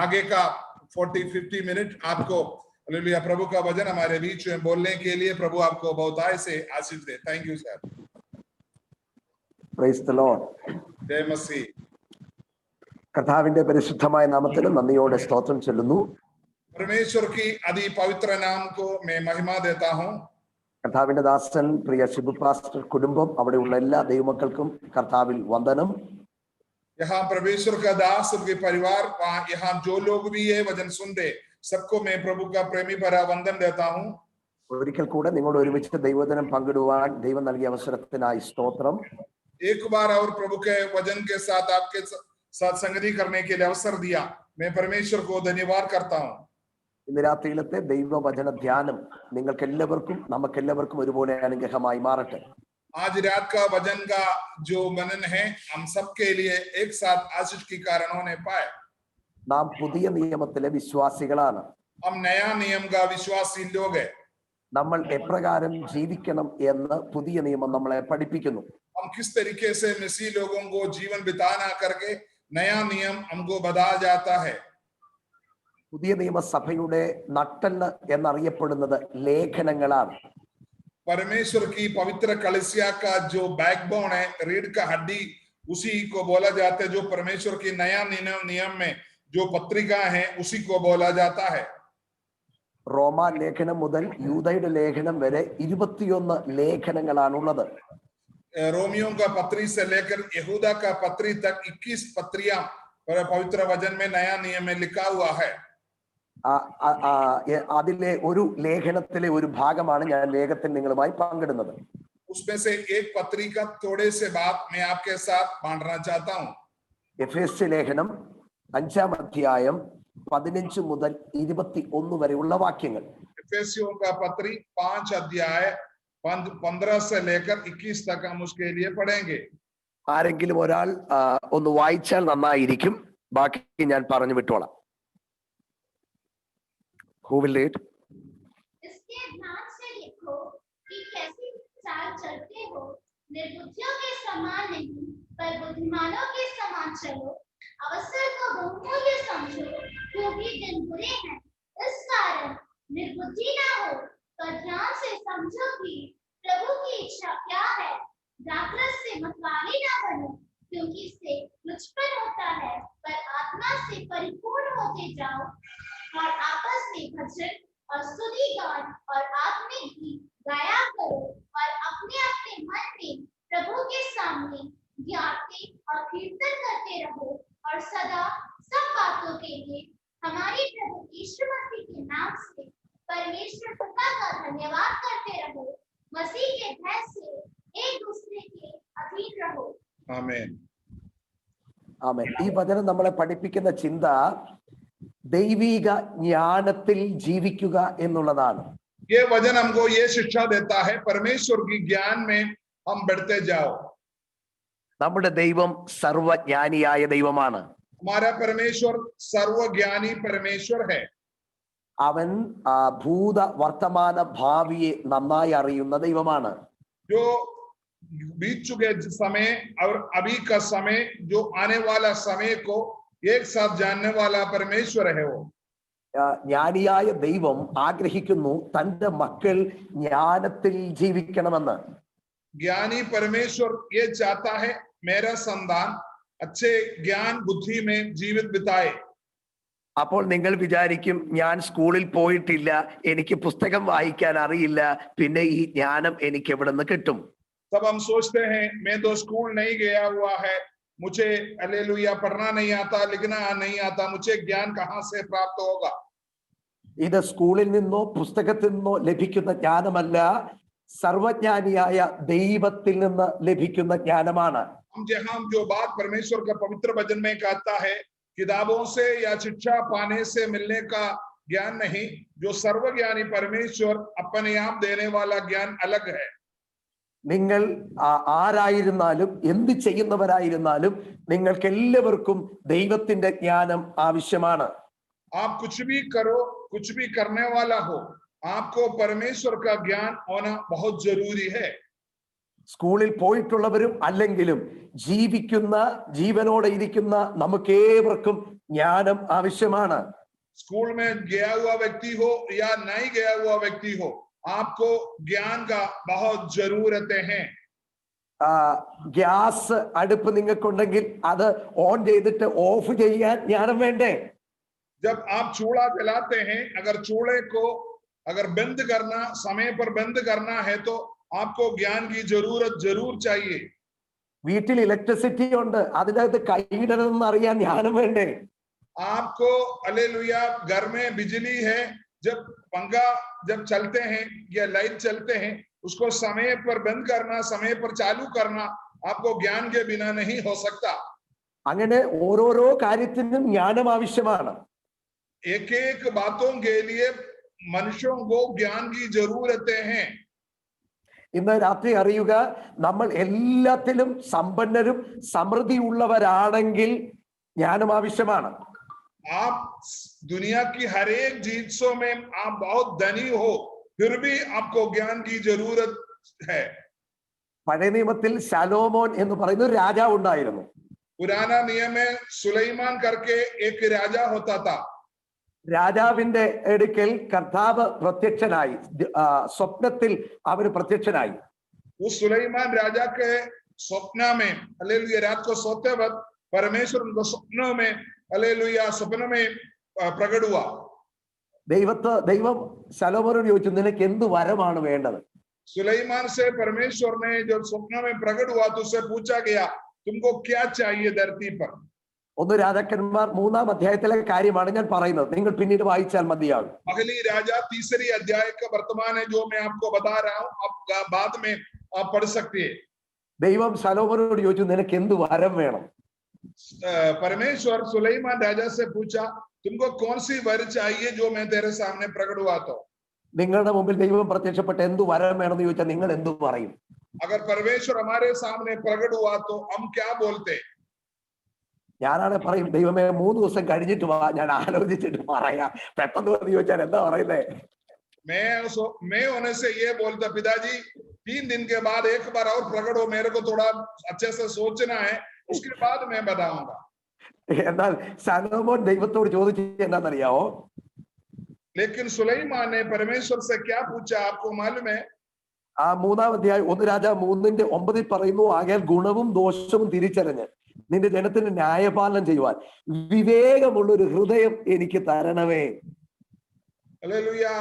आगे का 40-50 मिनट आपको हालेलुया प्रभु का वचन हमारे बीच में बोलने के लिए प्रभु आपको बहुतायत से आशीष दे। Thank you sir. Praise the Lord. जय मसीह। കർത്താവിന്റെ പരിശുദ്ധമായ നാമത്തിന് നന്ദിയോടെ സ്തോത്രം ചൊല്ലുന്നു. परमेश्वर की अति पवित्र नाम को मैं महिमा देता हूं। കർത്താവിന്റെ ദാസൻ പ്രിയ ഷിബു പാസ്റ്റർ കുടുംബം അവിടെയുള്ള എല്ലാ ദൈവമക്കൾക്കും കർത്താവിൽ വന്ദനം. यहाँ परमेश्वर का दास उनके परिवार यहाँ जो लोग भी ये वचन सुनते सबको मैं प्रभु का प्रेमी भरा वंदन देता हूं। ഒരിക്കൽ കൂടെ നിങ്ങളോട് ഒരുമിച്ച് ദൈവവചനം പങ്കിടുവാൻ ദൈവം നൽകിയ അവസരത്തിനായി സ്തോത്രം. एक बार और प्रभु के वचन के साथ आपके साथ संगति करने के लिए अवसर दिया, मैं परमेश्वर को धन्यवाद करता हूं। ഇന്ന് രാത്രിയിലത്തെ ദൈവവചന ധ്യാനം നിങ്ങൾക്ക് എല്ലാവർക്കും നമുക്ക് എല്ലാവർക്കും ഒരുപോലെ അനുഗ്രഹമായി മാറട്ടെ. आज रात का वचन का जो मनन है हम सबके लिए एक साथ आशीष की कारण होने पाए। നാം പുതിയ നിയമത്തിലെ വിശ്വാസികളാണ്. हम नया नियम का विश्वासी लोग हैं। നമ്മൾ എപ്രകാരം ജീവിക്കണം എന്ന് പുതിയ നിയമം നമ്മളെ പഠിപ്പിക്കുന്നു. हम किस तरीके से मसीह लोगों को जीवन बिताना करके नया नियम हमको बताया जाता है। പുതിയ നിയമസഭയുടെ നട്ടെല്ല് എന്നറിയപ്പെടുന്നത് ലേഖനങ്ങളാണ്. परमेश्वर की पवित्र कलीसिया का जो बैकबोन है, रीढ़ का हड्डी, उसी को बोला जाता है। जो परमेश्वर की नया नियम में जो पत्रिका है उसी को बोला जाता है। റോമാ ലേഖനം മുതൽ യൂദയുടെ ലേഖനം വരെ 21 ലേഖനങ്ങളാണുള്ളത്. रोमियो का पत्री से लेकर यहूदा का पत्री तक 21 पत्रियां पवित्र वचन में नया नियम में लिखा हुआ है। അതിലെ ഒരു ലേഖനത്തിലെ ഒരു ഭാഗമാണ് ഞാൻ വേഗത്തിൽ നിങ്ങളുമായി പങ്കിടുന്നത്. उसमें से एक पत्रिका थोड़े से बात मैं आपके साथ बांटना चाहता हूं। എഫേസ്യ ലേഖനം 5-ാം അധ്യായം 15 മുതൽ 21 വരെയുള്ള വാക്യങ്ങൾ. एफेसियों का पत्री 5 अध्याय 15 से लेकर 21 तक हम उसके लिए पढ़ेंगे। ആരെങ്കിലും ഒരാൾ ഒന്ന് വായിച്ചാൽ നന്നായിരിക്കും. ബാക്കി ഞാൻ പറഞ്ഞു വിട്ടോളാം. Who will read? इसके ध्यान से लिखो कि कैसी चाल चलते हो, निर्बुद्धियों के समान नहीं पर बुद्धिमानों के समान चलो। अवसर को बहुमूल्य समझो क्योंकि दिन बुरे हैं। इस कारण निर्बुद्धि ना हो पर ध्यान से समझो कि प्रभु की इच्छा क्या है। दाखरस से मतवाले ना बनो क्योंकि इससे लुचपन होता है, पर आत्मा से परिपूर्ण होते जाओ और आपस में भजन और स्तुति गान और आत्मिक गीत गाया करो और अपने अपने मन में प्रभु के सामने गाते और कीर्तन करते रहो और सदा सब बातों के लिए हमारे प्रभु यीशु मसीह के नाम से परमेश्वर पिता का धन्यवाद करते रहो। मसीह के भय से एक दूसरे के अधीन रहो। आमीन। ആമേൻ. ഈ വചനം നമ്മളെ പഠിപ്പിക്കുന്ന ചിന്ത ദൈവിക ജ്ഞാനത്തിൽ ജീവിക്കുക എന്നുള്ളതാണ്. ये वचन हमको ये शिक्षा देता है, परमेश्वर की ज्ञान में हम बढ़ते जाओ। നമ്മുടെ ദൈവം സർവജ്ഞാനിയായ ദൈവമാണ്. हमारा परमेश्वर सर्वज्ञानी परमेश्वर है। അവൻ ഭൂത വർത്തമാന ഭാവിയെ നന്നായി അറിയുന്ന ദൈവമാണ്. जो बीत चुके समय और अभी का समय, जो आने वाला समय को एक साथ जानने वाला परमेश्वर है। वो ജ്ഞാനിയായ ദൈവം ആഗ്രഹിക്കുന്നു തന്റെ മക്കൾ ജ്ഞാനത്തിൽ ജീവിക്കണമെന്ന്. ज्ञानी परमेश्वर ये चाहता है मेरा संतान अच्छे ज्ञान बुद्धि में जीवित बिताए। അപ്പോൾ നിങ്ങൾ വിചാരിക്കും ഞാൻ സ്കൂളിൽ പോയിട്ടില്ല, എനിക്ക് പുസ്തകം വായിക്കാൻ അറിയില്ല, പിന്നെ ഈ ജ്ഞാനം എനിക്ക് എവിടെ നിന്ന് കിട്ടും? तब हम सोचते हैं मैं तो स्कूल नहीं गया हुआ है, मुझे हालेलुया पढ़ना नहीं आता, लिखना नहीं आता, मुझे ज्ञान कहां से प्राप्त होगा? ഇത് സ്കൂളിൽ നിന്നോ പുസ്തകത്തിൽ നിന്നോ ലഭിക്കുന്ന ജ്ഞാനമല്ല, സർവജ്ഞാനിയായ ദൈവത്തിൽ നിന്ന് ലഭിക്കുന്ന ജ്ഞാനമാണ്. हम जो बात परमेश्वर का पवित्र वचन में कहता है, किताबों से या शिक्षा पाने से मिलने का ज्ञान नहीं, जो सर्वज्ञानी परमेश्वर अपने आप देने वाला ज्ञान अलग है। നിങ്ങൾ ആരായിരുന്നാലും എന്ത് ചെയ്യുന്നവരായിരുന്നാലും നിങ്ങൾക്ക് എല്ലാവർക്കും ദൈവത്തിന്റെ ജ്ഞാനം ആവശ്യമാണ്. आप कुछ भी करो, कुछ भी करने वाला हो, आपको परमेश्वर का ज्ञान होना बहुत जरूरी है। സ്കൂളിൽ പോയിട്ടുള്ളവരും അല്ലെങ്കിലും ജീവിക്കുന്ന ജീവനോടെ ഇരിക്കുന്ന നമുക്കേവർക്കും ജ്ഞാനം ആവശ്യമാണ്. स्कूल में गया हुआ व्यक्ति हो या नहीं गया हुआ व्यक्ति हो, आपको ज्ञान का बहुत जरूरतें हैं. ഗ്യാസ് അടുപ്പ് നിങ്ങൾക്കുണ്ടെങ്കിൽ അത് ഓൺ ചെയ്തിട്ട് ഓഫ് ചെയ്യാൻ ജ്ഞാനം വേണ്ടേ? जब आप चूल्हा जलाते हैं, अगर चूल्हे को अगर बंद करना, समय पर बंद करना है तो आपको ज्ञान की जरूरत जरूर चाहिए. വീട്ടിൽ ഇലക്ട്രിസിറ്റി ഉണ്ട്, അതിനകത്ത് കൈയിടണമെന്ന് അറിയാൻ ജ്ഞാനം വേണ്ടേ? आपको हालेलुया घर में बिजली है, जब पंखा जब चलते हैं या लाइट चलते हैं, उसको समय पर बंद करना, समय पर चालू करना आपको ज्ञान के बिना नहीं हो सकता. അങ്ങനെ ഓരോരോ കാര്യത്തിനും ജ്ഞാനം ആവശ്യമാണ്. एक एक बातों के लिए मनुष्यों को ज्ञान की जरूरतें हैं. ഇന്ന് രാത്രി അറിയുക, നമ്മൾ എല്ലാത്തിലും സമ്പന്നരും സമൃദ്ധിയുള്ളവരാണെങ്കിൽ ജ്ഞാനം ആവശ്യമാണ്. आप दुनिया की हर एक चीजों में आप बहुत धनी हो, फिर भी आपको ज्ञान की जरूरत है. പഴയ നിയമത്തിൽ ശലോമോൻ എന്ന് പറയുന്ന ഒരു രാജാവ് ഉണ്ടായിരുന്നു. पुराना नियम में सुलेमान करके एक राजा होता था. രാജാവിന്റെ അടുക്കൽ കർത്താവ് പ്രത്യക്ഷനായി, സ്വപ്നത്തിൽ അവന് പ്രത്യക്ഷനായി. उस सुलेमान राजा के स्वप्न में हालेलुया, रात को सोते वक्त परमेश्वर उनको स्वप्नों में हालेलुया स्वप्न में प्रकट हुआ. ദൈവം ശലോമോനോട് ചോദിച്ചു, നിനക്ക് എന്ത് വരമാണ് വേണ്ടത്? सुलेमान से परमेश्वर ने जब स्वप्न में प्रकट हुआ तो उससे पूछा गया, तुमको क्या चाहिए धरती पर? 1 രാജാക്കന്മാർ 3-ാം അധ്യായത്തിലെ കാര്യമാണ് ഞാൻ പറയുന്നത്, നിങ്ങൾ പിന്നീട് വായിച്ചാൽ മതിയാകും. पहली राजा 3रे अध्याय का वर्तमान है जो मैं आपको बता रहा हूं, आप बाद में आप पढ़ सकते हैं. ദൈവം ശലോമോനോട് ചോദിച്ചു, നിനക്ക് എന്ത് വരം വേണം? परमेश्वर सुलेमान राजा से पूछा, तुमको कौन सी वर चाहिए जो मैं तेरे सामने प्रकट हुआ तो? നിങ്ങളുടെ മുമ്പിൽ ദൈവം പ്രത്യക്ഷപ്പെട്ട് എന്ത് വരം വേണമെന്ന് ചോദിച്ചാൽ നിങ്ങൾ എന്ത് പറയും? अगर परमेश्वर हमारे सामने प्रकट हुआ तो हम क्या बोलते? ഞാനാണ് പറയും, ദൈവമേ 3 ദിവസം കഴിഞ്ഞിട്ട് വാ, ഞാൻ ആലോചിച്ചിട്ട് പറയാം. പെട്ടെന്ന് വന്ന് ചോദിച്ചാൽ എന്താ പറയുന്നേ? मैं होने से ये बोलता, पिताजी 3 दिन के बाद एक बार और प्रकट हो, मेरे को थोड़ा अच्छे से सोचना है, उसके बाद मैं बताऊंगा. എന്നാൽ ശലോമോൻ ദൈവത്തോട് ചോദിച്ചത് എന്താണെന്നറിയാവോ? लेकिन सुलेमान ने परमेश्वर से क्या पूछा आपको मालूम है? 3-ാം അധ്യായം 1 രാജാവ് 3:9 പറയുന്നു, ആകയാൽ ഗുണവും ദോഷവും തിരിച്ചറിഞ്ഞ് നിന്റെ ജനത്തിന് ന്യായപാലനം ചെയ്യുവാൻ വിവേകമുള്ള ഒരു ഹൃദയം എനിക്ക് തരണമേ. हालेलुया.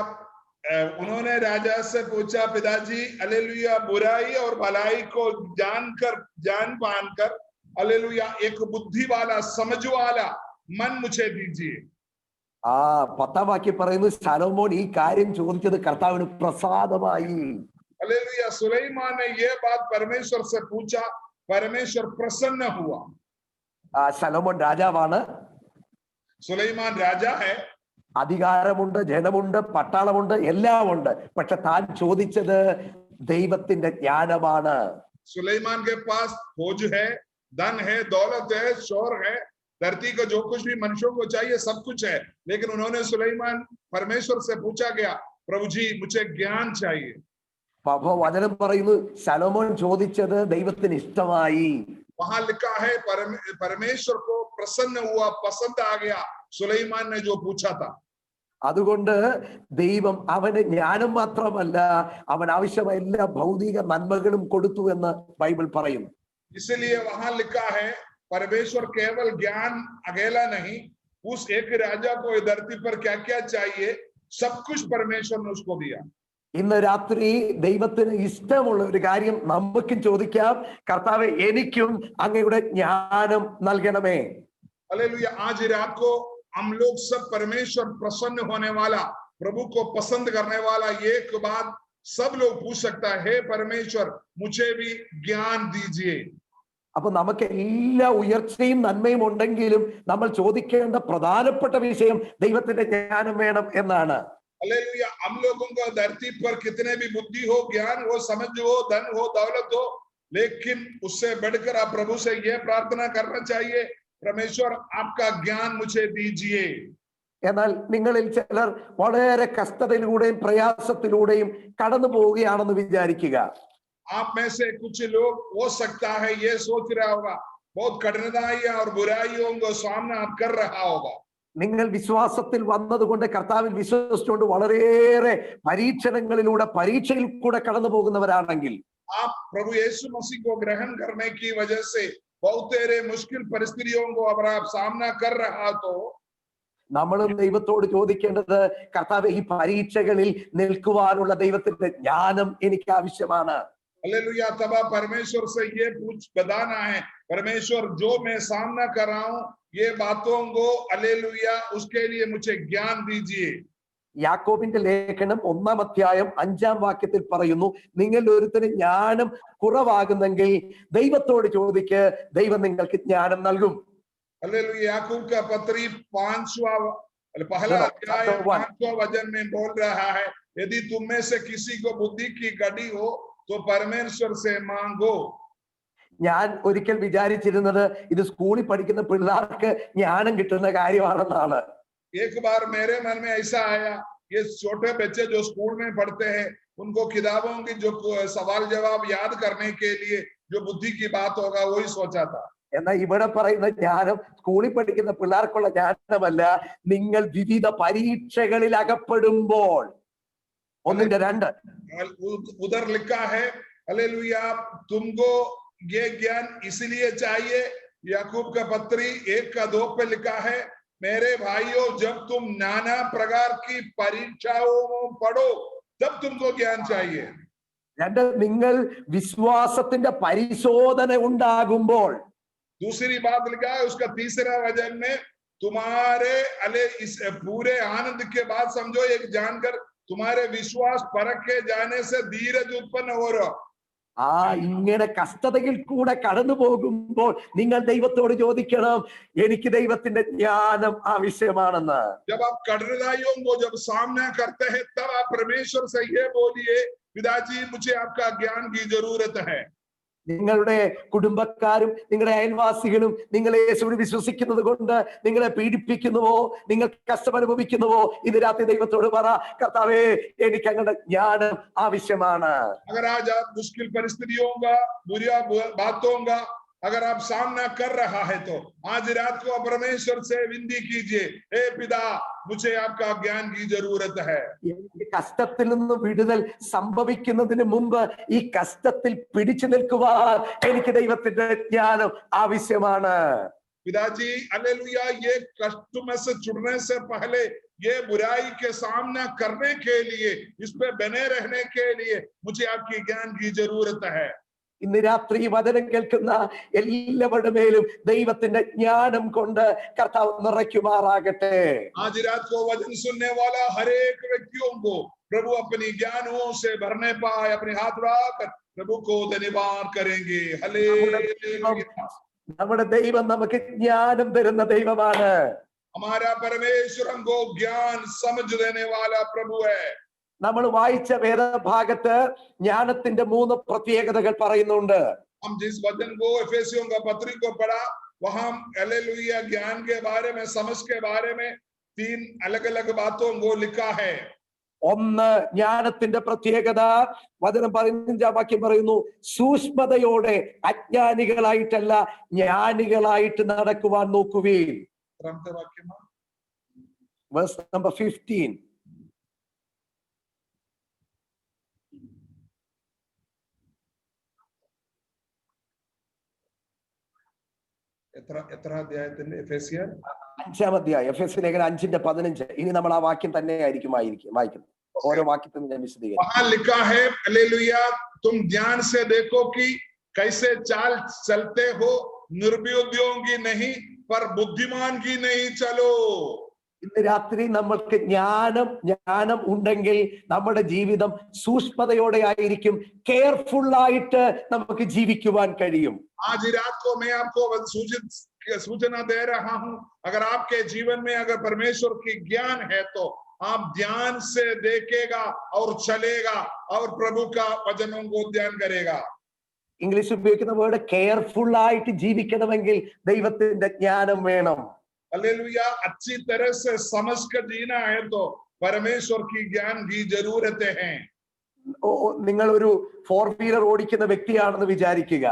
उन्होंने राजा से पूछा, पिताजी हालेलुया बुराई और भलाई को जान पान कर हालेलुया एक बुद्धि वाला समझ वाला मन मुझे दीजिए. 10-ാം വാക്യം പറയുന്നു, ശലോമോൻ ഈ കാര്യം ചോദിച്ചത് കർത്താവിന് പ്രസാദമായി. हालेलुया. सुलेमान ने ये बात परमेश्वर से पूछा, परमेश्वर प्रसन्न हुआ. ശലോമോൻ രാജാവാണ്, सुलेमान राजा है, അധികാരമുണ്ട്, ജനമുണ്ട്, പട്ടാളമുണ്ട്, എല്ലാം ഉണ്ട്. പക്ഷെ താൻ ചോദിച്ചത് ദൈവത്തിന്റെ ജ്ഞാനമാണ്. सुलेमान के पास फौज है, धन है, दौलत है, शोर है, धरती का जो कुछ भी मनुष्यों को चाहिए सब कुछ है, लेकिन उन्होंने सुलेमान परमेश्वर से पूछा गया, प्रभु जी मुझे ज्ञान चाहिए. അപ്പോ വചനം പറയുന്നു, ശലോമോൻ ചോദിച്ചത് ദൈവത്തിന് ഇഷ്ടമായി. वहां लिखा है परमेश्वर को प्रसन्न हुआ, पसंद आ गया सुलेमान ने जो पूछा था. അതുകൊണ്ട് ദൈവം അവന് ജ്ഞാനം മാത്രമല്ല, അവൻ ആവശ്യമായ എല്ലാ ഭൗതിക നന്മകളും കൊടുത്തു എന്ന് ബൈബിൾ പറയുന്നു. इसलिए वहां लिखा है परमेश्वर केवल ज्ञान अकेला नहीं, उस एक राजा को धरती पर क्या क्या चाहिए सब कुछ परमेश्वर ने उसको दिया. ഇന്ന് രാത്രി ദൈവത്തിന് ഇഷ്ടമുള്ള ഒരു കാര്യം നമുക്കും ചോദിക്കാം, കർത്താവേ എനിക്കും അങ്ങയുടെ ജ്ഞാനം നൽകണമേ. हालेलुया. आज रात को हम लोग सब परमेश्वर प्रसन्न होने वाला, प्रभु को पसंद करने वाला एक बात सब लोग पूछ सकता है, हे परमेश्वर मुझे भी ज्ञान दीजिए. അപ്പൊ നമുക്ക് എല്ലാ ഉയർച്ചയും നന്മയും ഉണ്ടെങ്കിലും നമ്മൾ ചോദിക്കേണ്ട പ്രധാനപ്പെട്ട വിഷയം ദൈവത്തിന്റെ ജ്ഞാനം വേണം എന്നാണ്. हालेलुया. हम लोगों को धरती पर कितने भी बुद्धि हो, ज्ञान हो, समझ हो, धन हो, दौलत हो, लेकिन उससे बढ़कर आप प्रभु से यह प्रार्थना करना चाहिए, परमेश्वर आपका ज्ञान मुझे दीजिए. എന്നാൽ നിങ്ങളിൽ ചിലർ വളരെ കഷ്ടതയിലൂടെയും പ്രയാസത്തിലൂടെയും കടന്നു പോവുകയാണെന്ന് വിചാരിക്കുക. आप में से कुछ लोग हो सकता है ये सोच रहा होगा, बहुत कठिनाइयां और बुराइयों का सामना आप कर रहा होगा। നിങ്ങൾ വിശ്വാസത്തിൽ വന്നതുകൊണ്ട്, കർത്താവിൽ വിശ്വസിച്ചുകൊണ്ട് വളരെയേറെ പരീക്ഷയിൽ കൂടെ കടന്നു പോകുന്നവരാണെങ്കിൽ, आप प्रभु यीशु मसीह को ग्रहण करने की वजह से बहुत तेरे मुश्किल परिस्थितियों को अगर आप सामना कर रहा तो നമ്മളും ദൈവത്തോട് ചോദിക്കേണ്ടത്, കർത്താവേ, ഈ പരീക്ഷകളിൽ നിൽക്കുവാനുള്ള ദൈവത്തിന്റെ ജ്ഞാനം എനിക്ക് ആവശ്യമാണ്. हालेलुया। तब आप परमेश्वर से ये बताना है, परमेश्वर जो मैं सामना कर रहा हूं ये बातों को, हालेलुया, उसके लिए मुझे ज्ञान दीजिए। യാക്കോബിന്റെ ലേഖനം 1-ാം അധ്യായം 5-ാം വാക്യത്തിൽ പറയുന്നു, നിങ്ങൾ ഒരുത്തന് ജ്ഞാനം കുറവാകുന്നെങ്കിൽ ദൈവത്തോട് ചോദിക്ക്, ദൈവം നിങ്ങൾക്ക് ജ്ഞാനം നൽകും. हालेलुया। याकूब का पत्री 5वां पहला अध्याय 5वां वचन में बोल रहा है, यदि तुम में से किसी को बुद्धि की घटी हो तो परमेश्वर से मांगो। ഞാൻ ഒരിക്കൽ വിചാരിച്ചിരുന്നത് ഇത് സ്കൂളിൽ പഠിക്കുന്ന പിള്ളേർക്ക് ജ്ഞാനം കിട്ടുന്ന കാര്യമാണെന്നാണ്. एक बार मेरे मन में ऐसा आया, ये छोटे बच्चे जो स्कूल में पढ़ते हैं उनको किताबों की जो सवाल जवाब याद करने के लिए जो बुद्धि की बात होगा वही सोचा था। എന്നാൽ ഇവിടെ പറയുന്ന ജ്ഞാനം സ്കൂളിൽ പഠിക്കുന്ന പിള്ളേർക്കുള്ള ജ്ഞാനമല്ല, നിങ്ങൾ വിവിധ പരീക്ഷകളിൽ അകപ്പെടുമ്പോൾ. 1:2 उधर लिखा है, हालेलुया, तुमको ये ज्ञान इसलिए चाहिए। याकूब का पत्री 1:2 पे लिखा है, मेरे भाइयों, जब तुम नाना प्रकार की परीक्षाओं में पढ़ो तब तुमको ज्ञान चाहिए। നിങ്ങൾ വിശ്വാസത്തിന്റെ പരിശോധന ഉണ്ടാകുമ്പോൾ. दूसरी बात लिखा है उसका तीसरा वचन में, तुम्हारे इस पूरे आनंद के बाद समझो, एक जानकर तुम्हारे विश्वास परख के जाने से धीरज उत्पन्न हो रहा। ഇങ്ങനെ കഷ്ടതയിൽ കൂടെ കടന്നു പോകുമ്പോൾ നിങ്ങൾ ദൈവത്തോട് ചോദിക്കണം, എനിക്ക് ദൈവത്തിന്റെ ജ്ഞാനം ആവശ്യമാണെന്ന്. जब आप कठिनाइयों को जब सामना करते हैं तब आप परमेश्वर से ये बोलिए, पिताजी मुझे आपका ज्ञान की जरूरत है। നിങ്ങളുടെ കുടുംബക്കാരും നിങ്ങളുടെ അയൽവാസികളും നിങ്ങളെ യേശുവിൽ വിശ്വസിക്കുന്നത് കൊണ്ട് നിങ്ങളെ പീഡിപ്പിക്കുന്നുവോ, നിങ്ങൾ കഷ്ടം അനുഭവിക്കുന്നുവോ, ഇത് രാത്രി ദൈവത്തോട് പറ, കർത്താവേ, എനിക്ക് അങ്ങയുടെ ജ്ഞാനം ആവശ്യമാണ്. अगर आज आप मुश्किल परिस्थितियों का, बुरी बातों का अगर आप सामना कर रहा है तो आज रात को परमेश्वर से विनती कीजिए, हे पिता, मुझे आपका ज्ञान की जरूरत है। എനിക്ക് കഷ്ടത്തിൽ നിന്ന് വിടുതൽ സംഭവിക്കുന്നതിന് മുമ്പ് ഈ കഷ്ടത്തിൽ പിടിച്ചു നിൽക്കുവാൻ എനിക്ക് ദൈവത്തിന്റെ ജ്ഞാനം ആവശ്യമാണ്. पिताजी, हालेलुया, ये कष्ट में से छुटने से पहले, ये बुराई के सामना करने के लिए, इस पे बने रहने के लिए मुझे आपकी ज्ञान की जरूरत है। ഇന്ന് രാത്രി വചനം കേൾക്കുന്ന എല്ലാവരുടെ മേലും ദൈവത്തിന്റെ ജ്ഞാനം കൊണ്ട് കർത്താവ് നിറയ്ക്കുമാറാകട്ടെ. आज रात को वचन सुनने वाला हर एक व्यक्तियों को प्रभु अपनी ज्ञानों से भरने पाए, अपने हाथ बढ़ाकर प्रभु को धन्यवाद करेंगे। हालेलुया। നമ്മുടെ ദൈവം നമുക്ക് ജ്ഞാനം തരുന്ന ദൈവമാണ്. हमारा परमेश्वर हमको ज्ञान समझ देने वाला प्रभु है। നമ്മൾ വായിച്ച വേദഭാഗത്ത് ജ്ഞാനത്തിന്റെ 3 പ്രത്യേകതകൾ പറയുന്നുണ്ട്. हम जिस वचन को एफेसियों का पत्री को पढ़ा वहां हालेलुया ज्ञान के बारे में, समझ के बारे में 3 अलग-अलग बातों को लिखा है। ഒന്ന്, ജ്ഞാനത്തിന്റെ പ്രത്യേകത വചനം 15-ാം വാക്യം പറയുന്നു, സൂക്ഷ്മതയോടെ അജ്ഞാനികളായിട്ടല്ല ജ്ഞാനികളായിട്ട് നടക്കുവാൻ നോക്കുവീൻ. Verse number 15. എത്ര അധ്യായത്തിന്റെ എഫേസ്യർ 5-ാം അധ്യായം, എഫേസ്യ ലേഖനം 5:15. ഇനി നമ്മൾ ആ വാക്യം തന്നെ ആയിരിക്കും വായിക്കുന്നത്. ഓരോ വാക്യത്തിനും ഞാൻ വിശദീകരിക്കും. वहां लिखा है, हालेलुया, तुम ध्यान से देखो कि कैसे चाल चलते हो, निर्बुद्धियों की नहीं पर बुद्धिमान की नहीं चलो। ഇന്ന് രാത്രി നമ്മൾക്ക് ജ്ഞാനം ഉണ്ടെങ്കിൽ നമ്മുടെ ജീവിതം സൂക്ഷ്മതയോടെ ആയിരിക്കും, കെയർഫുൾ ആയിട്ട് നമുക്ക് ജീവിക്കുവാൻ കഴിയും. आज रात को मैं आपको सूचना दे रहा हूं, अगर आपके जीवन में अगर परमेश्वर की ज्ञान है तो आप ध्यान से देखेगा और चलेगा और प्रभु का वचनों को ध्यान करेगा. ഇംഗ്ലീഷ് ഉപയോഗിക്കുന്ന വേർഡ് കെയർഫുൾ ആയിട്ട് ജീവിക്കണമെങ്കിൽ ദൈവത്തിന്റെ ജ്ഞാനം വേണം. हालेलुया, अच्छी तरह से समझ कर जीना है तो परमेश्वर की ज्ञान की जरूरत है. നിങ്ങൾ ഒരു 4-വീലർ ഓടിക്കുന്ന വ്യക്തിയാണെന്ന് വിചാരിക്കുക.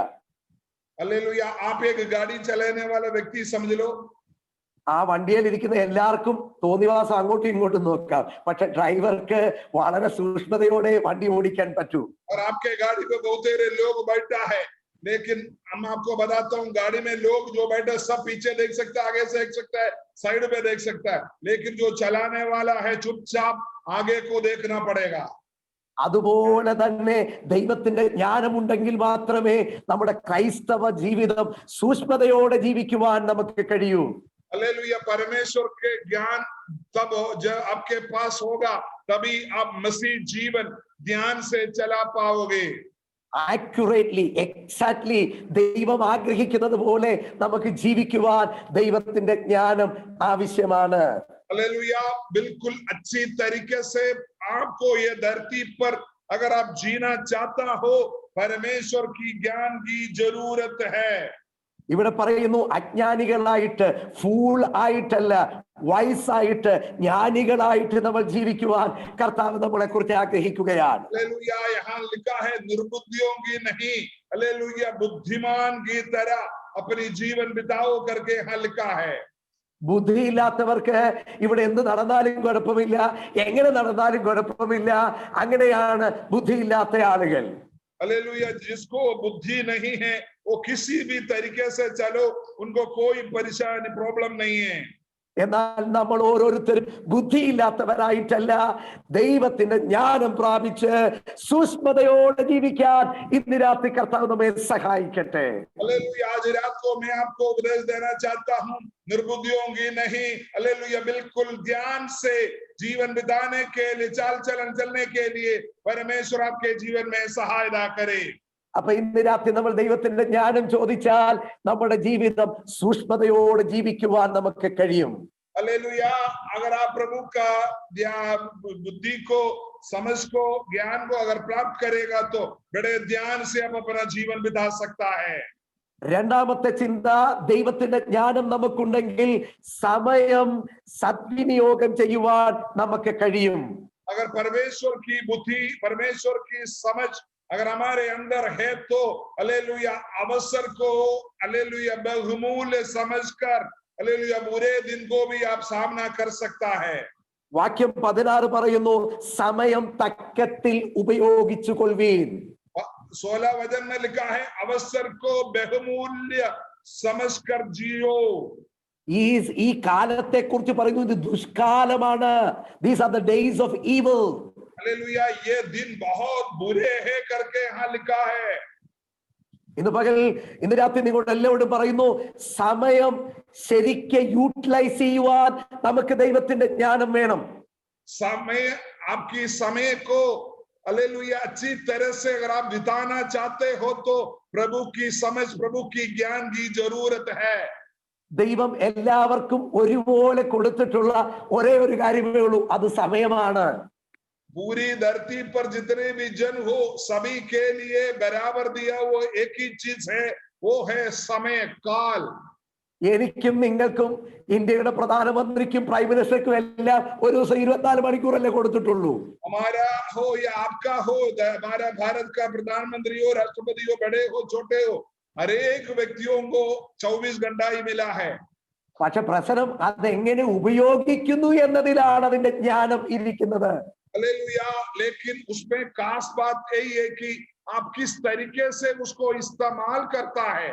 हालेलुया, आप एक गाड़ी चलाने वाला व्यक्ति समझ लो. ആ വണ്ടിയിൽ ഇരിക്കുന്ന എല്ലാവർക്കും തോന്നിവാസം അങ്ങോട്ടും ഇങ്ങോട്ടും നോക്കാം, പക്ഷെ ഡ്രൈവർക്ക് വളരെ സൂക്ഷ്മതയോടെ വണ്ടി ഓടിക്കാൻ പറ്റൂ. और आपके गाड़ी पे बहुत सारे लोग बैठा है, लेकिन हम आपको बताता हूँ, गाड़ी में लोग जो बैठे सब पीछे देख सकता है, आगे से देख सकता है, साइड पे देख सकता है, लेकिन जो चलाने वाला है चुपचाप आगे को देखना पड़ेगा. അതുപോലെ തന്നെ ദൈവത്തിന്റെ ജ്ഞാനമുണ്ടെങ്കിൽ മാത്രമേ നമ്മുടെ ക്രൈസ്തവ ജീവിതം സൂക്ഷ്മതയോടെ ജീവിക്കുവാൻ നമുക്ക് കഴിയൂ. हालेलुया, परमेश्वर के ज्ञान तब जब आपके पास होगा, तभी आप मसीह जीवन ध्यान से चला पाओगे. ആക്യുറേറ്റ്ലി, എക്സാക്ട്ലി ദൈവം ആഗ്രഹിക്കുന്നത് പോലെ നമുക്ക് ജീവിക്കുവാൻ ദൈവത്തിന്റെ ജ്ഞാനം ആവശ്യമാണ്. हालेलुया, बिल्कुल अच्छी तरीके से आपको ये धरती पर अगर आप जीना चाहता हो, परमेश्वर की ज्ञान की जरूरत है. ഇവിടെ പറയുന്നു അജ്ഞാനികളായിട്ട്, ഫൂൾ ആയിട്ടല്ല, വൈസായിട്ട്, ജ്ഞാനികളായിട്ട് നമ്മൾ ജീവിക്കുവാൻ കർത്താവ് നമ്മളെ കുറിച്ച് ആഗ്രഹിക്കുകയാണ്. हालेलुया, यहाँ लिखा है निर्बुद्धियों की नहीं, हालेलुया बुद्धिमान की तरह अपनी जीवन बिताओ करके यहाँ लिखा है. ബുദ്ധിയില്ലാത്തവർക്ക് ഇവിടെ എന്ത് നടന്നാലും കുഴപ്പമില്ല, എങ്ങനെ നടന്നാലും കുഴപ്പമില്ല, അങ്ങനെയാണ് ബുദ്ധിയില്ലാത്ത ആളുകൾ. हालेलुया, जिसको बुद्धि नहीं है वो किसी भी तरीके से चलो, उनको कोई परेशानी प्रॉब्लम नहीं है. എന്നാൽ നമ്മൾ ഓരോരുത്തരും ബുദ്ധിയില്ലാത്തവരായിട്ടല്ല, ദൈവത്തിന്റെ ജ്ഞാനം പ്രാപിച്ച് സൂക്ഷ്മതയോടെ ജീവിക്കാൻ ഇന്ന് രാത്രി കർത്താവ് നമ്മെ സഹായിക്കട്ടെ. हालेलुया, आज रात को मैं आपको उपदेश देना चाहता हूँ, निर्बुद्धियों की नहीं, हालेलुया, बिल्कुल ध्यान से जीवन बिताने के लिए, चाल चलन चलने के लिए परमेश्वर आपके जीवन में सहायता करे. അപ്പൊ ഇന്ന് രാത്രി നമ്മൾ ദൈവത്തിന്റെ ജ്ഞാനം ചോദിച്ചാൽ നമ്മുടെ ജീവിതം സൂക്ഷ്മതയോടെ ജീവിക്കുവാൻ നമുക്ക് കഴിയും. हालेलुया, अगर आप प्रभु का बुद्धि को, समझ को, ज्ञान को अगर प्राप्त करेगा तो बड़े ध्यान से आप अपना जीवन बिता सकता है. രണ്ടാമത്തെ ചിന്ത, ദൈവത്തിന്റെ ജ്ഞാനം നമുക്കുണ്ടെങ്കിൽ സമയം സദ്വിനിയോഗം ചെയ്യുവാൻ നമുക്ക് കഴിയും. अगर परमेश्वर की बुद्धि, परमेश्वर की समझ अगर हमारे अंदर है तो हालेलुया अवसर को हालेलुया बहुमूल्य समझकर हालेलुया बुरे दिन को भी आप सामना कर सकता है. വാക്യം 16 പറയുന്നു, സമയം തക്കത്തിൽ ഉപയോഗിച്ചു കൊള്ളുവീൻ. 16 वचन में लिखा है, अवसर को बहुमूल्य समझकर जियो. ഈ കാലത്തെ കുറിച്ച് പറയുന്നു, ഇത് ദുഷ്കാലമാണ്. These are the days of evil. Hallelujah, ये दिन बहुत बुरे हैं करके यहाँ लिखा है. ഇന്ന് രാത്രി നിങ്ങളോട് എല്ലാവരോടും പറയുന്നു, സമയം ശരിക്ക് യൂട്ടിലൈസ് ചെയ്യുവാൻ നമുക്ക് ദൈവത്തിന്റെ ജ്ഞാനം വേണം. समय, आपकी समय को हालेलुया अच्छी तरह से अगर आप बिताना चाहते हो तो प्रभु की समझ, प्रभु की ज्ञान की जरूरत है. ദൈവം എല്ലാവർക്കും ഒരുപോലെ കൊടുത്തിട്ടുള്ള ഒരേ ഒരു കാര്യമേ ഉള്ളൂ, അത് സമയമാണ്. पूरी धरती पर जितने भी जन हो, सभी के लिए बराबर दिया वो एक ही चीज है, वो है समय, काल. എനിക്കും നിങ്ങൾക്കും ഇന്ത്യയുടെ പ്രധാനമന്ത്രിക്കും പ്രൈം മിനിസ്റ്റർക്കും എല്ലാം ഒരു ദിവസം 24 മണിക്കൂറല്ലേ കൊടുത്തിട്ടുള്ളൂ. हमारा हो या आपका हो, हमारा भारत का प्रधानमंत्री हो, राष्ट्रपति हो, बड़े हो छोटे हो, हर एक व्यक्तियों को 24 घंटा ही मिला है. പക്ഷെ പ്രശ്നം അതെങ്ങനെ ഉപയോഗിക്കുന്നു എന്നതിലാണ് അതിന്റെ ജ്ഞാനം ഇരിക്കുന്നത്. हालेलुया, लेकिन उसमें खास बात यही है कि आप किस तरीके से उसको इस्तेमाल करता है.